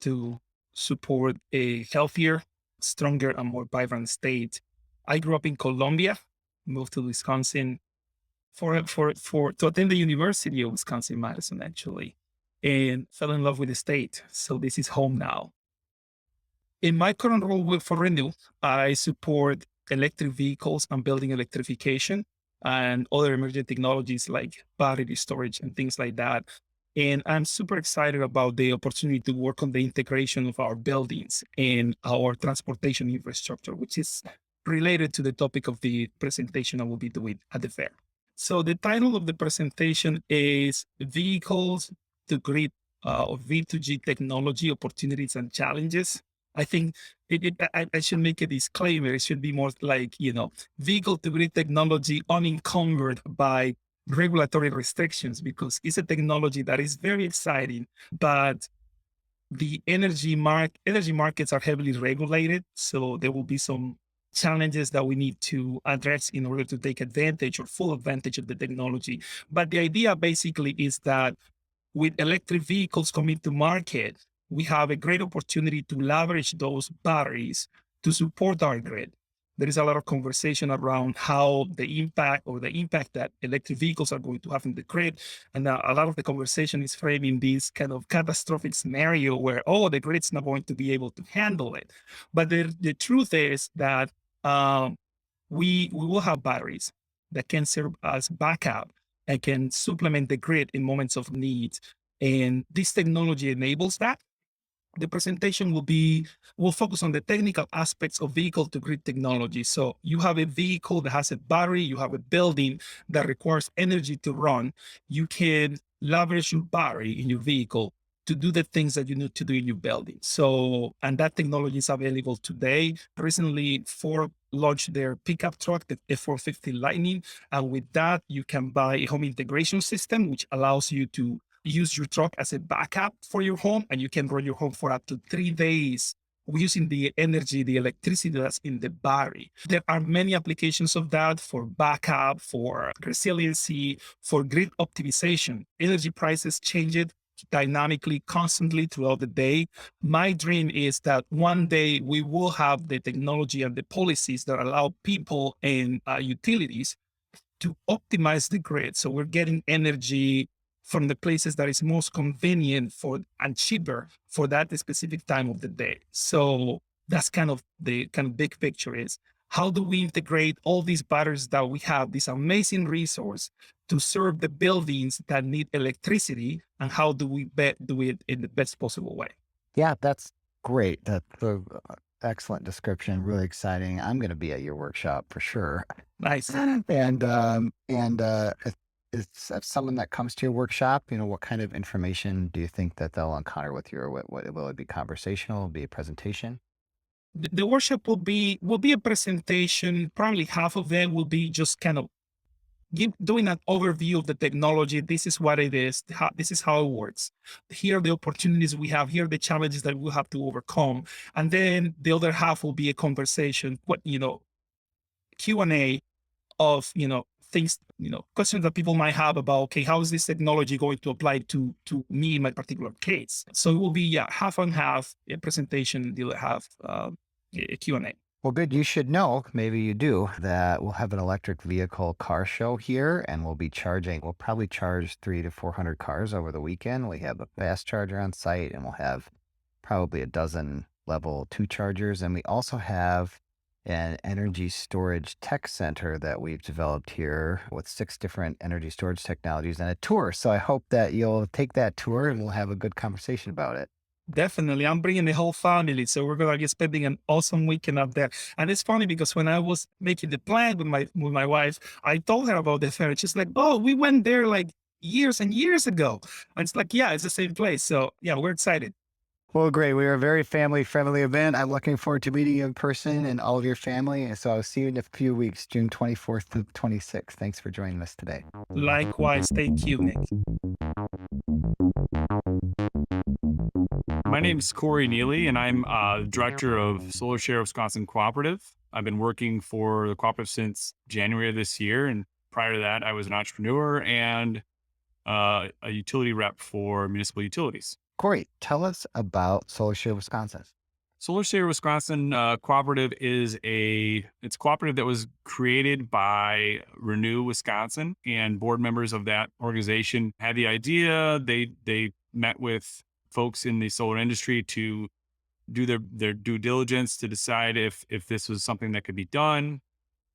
to support a healthier, stronger, and more vibrant state. I grew up in Colombia, moved to Wisconsin to attend the University of Wisconsin-Madison, actually, and fell in love with the state. So this is home now. In my current role for Renew, I support electric vehicles and building electrification and other emerging technologies like battery storage and things like that. And I'm super excited about the opportunity to work on the integration of our buildings and our transportation infrastructure, which is related to the topic of the presentation I will be doing at the fair. So the title of the presentation is Vehicles to Grid or V2G Technology Opportunities and Challenges. I think I should make a disclaimer. It should be more like, vehicle to grid technology unencumbered by regulatory restrictions, because it's a technology that is very exciting, but the energy markets are heavily regulated. So there will be some challenges that we need to address in order to take advantage or full advantage of the technology. But the idea basically is that with electric vehicles coming to market, we have a great opportunity to leverage those batteries to support our grid. There is a lot of conversation around how the impact that electric vehicles are going to have in the grid. And a lot of the conversation is framing this kind of catastrophic scenario where, the grid's not going to be able to handle it. But the truth is that we will have batteries that can serve as backup and can supplement the grid in moments of need. And this technology enables that. the presentation will focus on the technical aspects of vehicle to grid technology. So you have a vehicle that has a battery, you have a building that requires energy to run. You can leverage your battery in your vehicle to do the things that you need to do in your building. So, and that technology is available today. Recently, Ford launched their pickup truck, the F-450 Lightning. And with that, you can buy a home integration system, which allows you to use your truck as a backup for your home, and you can run your home for up to 3 days using the energy, the electricity that's in the battery. There are many applications of that for backup, for resiliency, for grid optimization. Energy prices change it dynamically, constantly throughout the day. My dream is that one day we will have the technology and the policies that allow people and utilities to optimize the grid. So we're getting energy from the places that is most convenient for and cheaper for that specific time of the day. So that's kind of the big picture is how do we integrate all these batteries that we have, this amazing resource to serve the buildings that need electricity, and how do we do it in the best possible way? Yeah, that's great. That's an excellent description. Really exciting. I'm going to be at your workshop for sure. Nice. Is someone that comes to your workshop, what kind of information do you think that they'll encounter with you? Or what will it be? Conversational? Will it be a presentation? The workshop will be a presentation. Probably half of them will be just kind of doing an overview of the technology. This is what it is. This is how it works. Here are the opportunities we have. Here are the challenges that we'll have to overcome. And then the other half will be a conversation, Q&A of, things, questions that people might have about, okay, how is this technology going to apply to me in my particular case? So it will be, half and half a presentation, the other half a Q&A. Well, good. You should know, maybe you do, that we'll have an electric vehicle car show here, and we'll probably charge 300 to 400 cars over the weekend. We have a fast charger on site, and we'll have probably a dozen level 2 chargers. And we also have an energy storage tech center that we've developed here with 6 different energy storage technologies and a tour. So I hope that you'll take that tour and we'll have a good conversation about it. Definitely. I'm bringing the whole family. So we're going to be spending an awesome weekend up there. And it's funny because when I was making the plan with my wife, I told her about the fair. She's like, oh, we went there like years and years ago. And it's like, yeah, it's the same place. So yeah, we're excited. Well, great. We are a very family-friendly event. I'm looking forward to meeting you in person and all of your family. And so I'll see you in a few weeks, June 24th to 26th. Thanks for joining us today. Likewise. Thank you, Nick. My name is Cory Neeley, and I'm director of Solar Share Wisconsin Cooperative. I've been working for the cooperative since January of this year. And prior to that, I was an entrepreneur and a utility rep for municipal utilities. Cory, tell us about Solar Share Wisconsin. Solar Share Wisconsin Cooperative it's a cooperative that was created by Renew Wisconsin, and board members of that organization had the idea. They met with folks in the solar industry to do their due diligence to decide if this was something that could be done.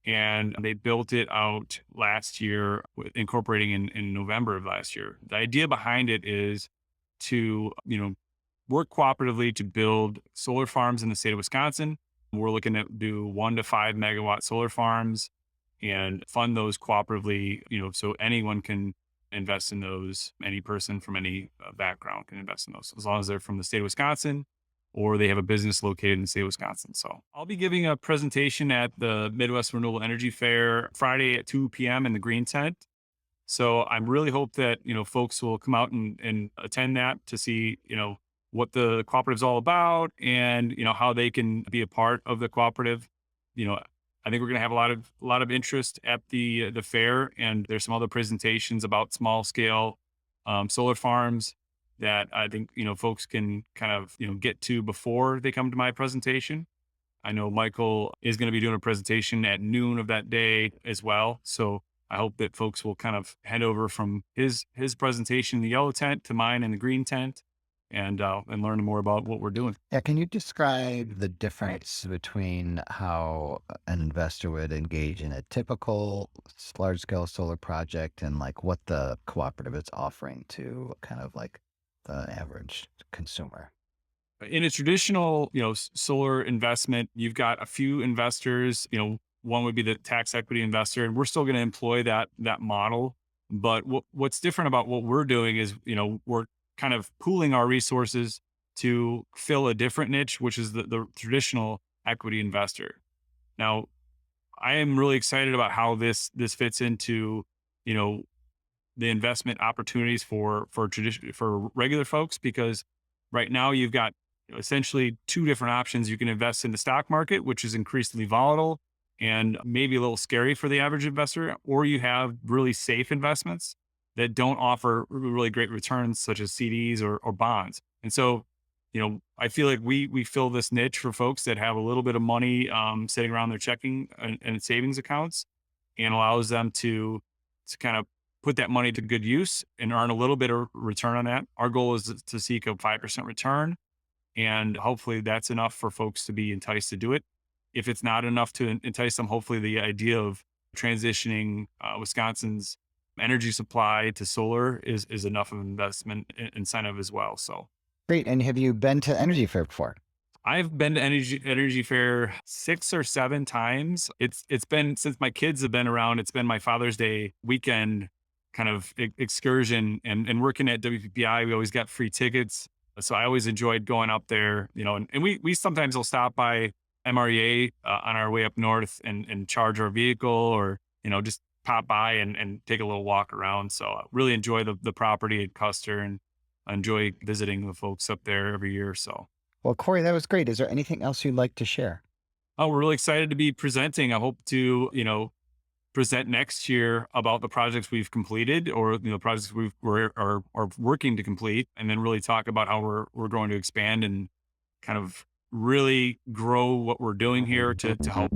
And they built it out last year, incorporating in November of last year. The idea behind it is to, work cooperatively to build solar farms in the state of Wisconsin. We're looking to do 1 to 5 megawatt solar farms and fund those cooperatively, so anyone can invest in those. Any person from any background can invest in those, as long as they're from the state of Wisconsin or they have a business located in the state of Wisconsin. So I'll be giving a presentation at the Midwest Renewable Energy Fair Friday at 2 p.m. in the Green Tent. So I really hope that, folks will come out and attend that to see, what the cooperative's all about and, how they can be a part of the cooperative. I think we're going to have a lot of interest at the fair, and there's some other presentations about small scale solar farms that I think, folks can kind of, get to before they come to my presentation. I know Michael is going to be doing a presentation at noon of that day as well. So I hope that folks will kind of head over from his presentation in the yellow tent to mine in the green tent and learn more about what we're doing. Yeah, can you describe the difference between how an investor would engage in a typical large-scale solar project and like what the cooperative is offering to kind of like the average consumer? in a traditional, solar investment, you've got a few investors, one would be the tax equity investor, and we're still going to employ that model. But what's different about what we're doing is, we're kind of pooling our resources to fill a different niche, which is the traditional equity investor. Now, I am really excited about how this fits into, the investment opportunities for regular folks, because right now you've got essentially two different options. You can invest in the stock market, which is increasingly volatile and maybe a little scary for the average investor, or you have really safe investments that don't offer really great returns, such as CDs or bonds. And so, I feel like we fill this niche for folks that have a little bit of money sitting around their checking and savings accounts, and allows them to kind of put that money to good use and earn a little bit of return on that. Our goal is to seek a 5% return, and hopefully that's enough for folks to be enticed to do it. If it's not enough to entice them, hopefully the idea of transitioning Wisconsin's energy supply to solar is enough of an investment incentive as well. So Great. And have you been to Energy Fair before? I've been to Energy Fair 6 or 7 times. It's been, since my kids have been around, it's been my Father's Day weekend kind of excursion, and working at WPPI, we always got free tickets. So I always enjoyed going up there, and we sometimes will stop by MREA on our way up north and charge our vehicle, or, just pop by and take a little walk around. So I really enjoy the property at Custer, and I enjoy visiting the folks up there every year. So. Well, Cory, that was great. Is there anything else you'd like to share? Oh, we're really excited to be presenting. I hope to, present next year about the projects we've completed, or, projects are working to complete, and then really talk about how we're going to expand and kind of really grow what we're doing here to help,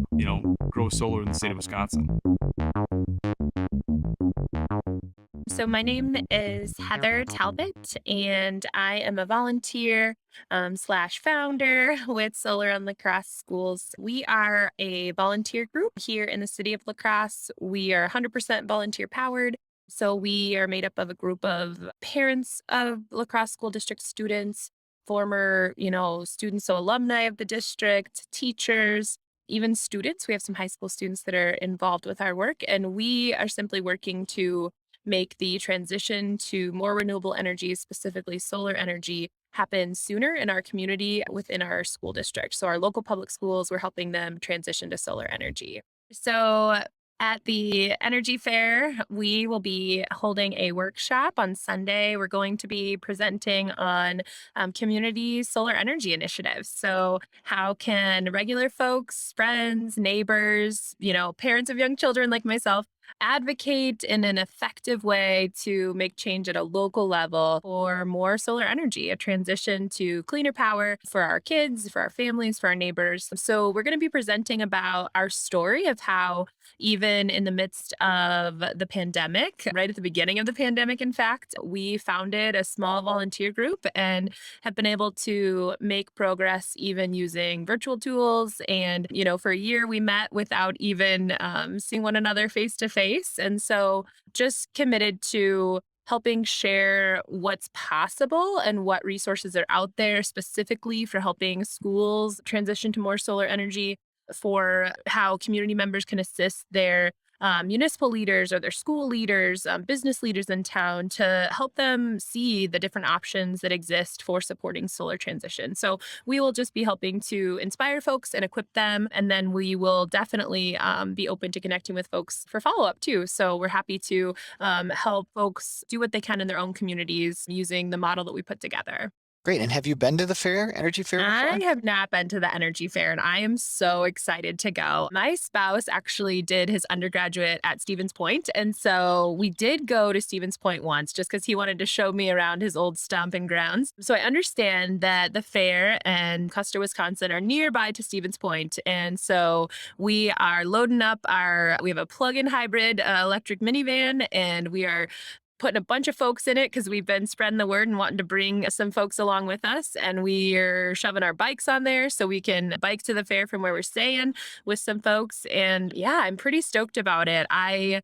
grow solar in the state of Wisconsin. So my name is Heather Talbot, and I am a volunteer / founder with Solar on La Crosse Schools. We are a volunteer group here in the city of La Crosse. We are 100% volunteer powered. So we are made up of a group of parents of La Crosse School District students, former, students, so alumni of the district, teachers, even students. We have some high school students that are involved with our work, and we are simply working to make the transition to more renewable energy, specifically solar energy, happen sooner in our community within our school district. So our local public schools, we're helping them transition to solar energy. So at the Energy Fair, we will be holding a workshop on Sunday. We're going to be presenting on community solar energy initiatives. So how can regular folks, friends, neighbors, parents of young children like myself, advocate in an effective way to make change at a local level for more solar energy, a transition to cleaner power for our kids, for our families, for our neighbors. So we're going to be presenting about our story of how, even in the midst of the pandemic, right at the beginning of the pandemic, in fact, we founded a small volunteer group and have been able to make progress even using virtual tools. And, for a year we met without even seeing one another face to face. And so just committed to helping share what's possible and what resources are out there specifically for helping schools transition to more solar energy, for how community members can assist their municipal leaders or their school leaders, business leaders in town, to help them see the different options that exist for supporting solar transition. So we will just be helping to inspire folks and equip them. And then we will definitely be open to connecting with folks for follow-up too. So we're happy to help folks do what they can in their own communities using the model that we put together. Great. And have you been to the Energy Fair before? I have not been to the Energy Fair, and I am so excited to go. My spouse actually did his undergraduate at Stevens Point, and so we did go to Stevens Point once just because he wanted to show me around his old stomping grounds. So I understand that the fair and Custer, Wisconsin are nearby to Stevens Point, and so we are loading up we have a plug-in hybrid electric minivan, and we are putting a bunch of folks in it because we've been spreading the word and wanting to bring some folks along with us. And we're shoving our bikes on there so we can bike to the fair from where we're staying with some folks. And yeah, I'm pretty stoked about it. I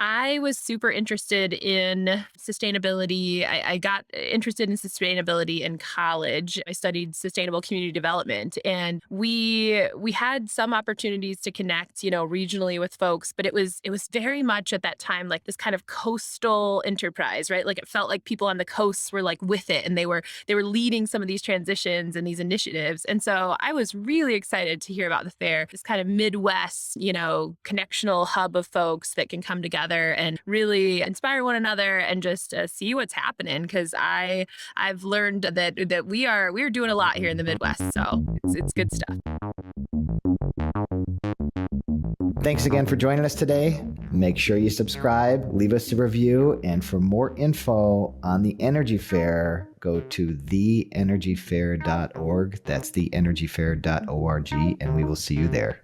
I was super interested in sustainability. I got interested in sustainability in college. I studied sustainable community development, and we had some opportunities to connect, regionally with folks, but it was very much at that time like this kind of coastal enterprise, right? Like it felt like people on the coasts were like with it, and they were leading some of these transitions and these initiatives. And so I was really excited to hear about the fair, this kind of Midwest, connectional hub of folks that can come together and really inspire one another and just see what's happening. Because I've learned that we're doing a lot here in the Midwest, so it's good stuff. Thanks again for joining us today. Make sure you subscribe, leave us a review, and for more info on the Energy Fair, go to theenergyfair.org. That's theenergyfair.org, and we will see you there.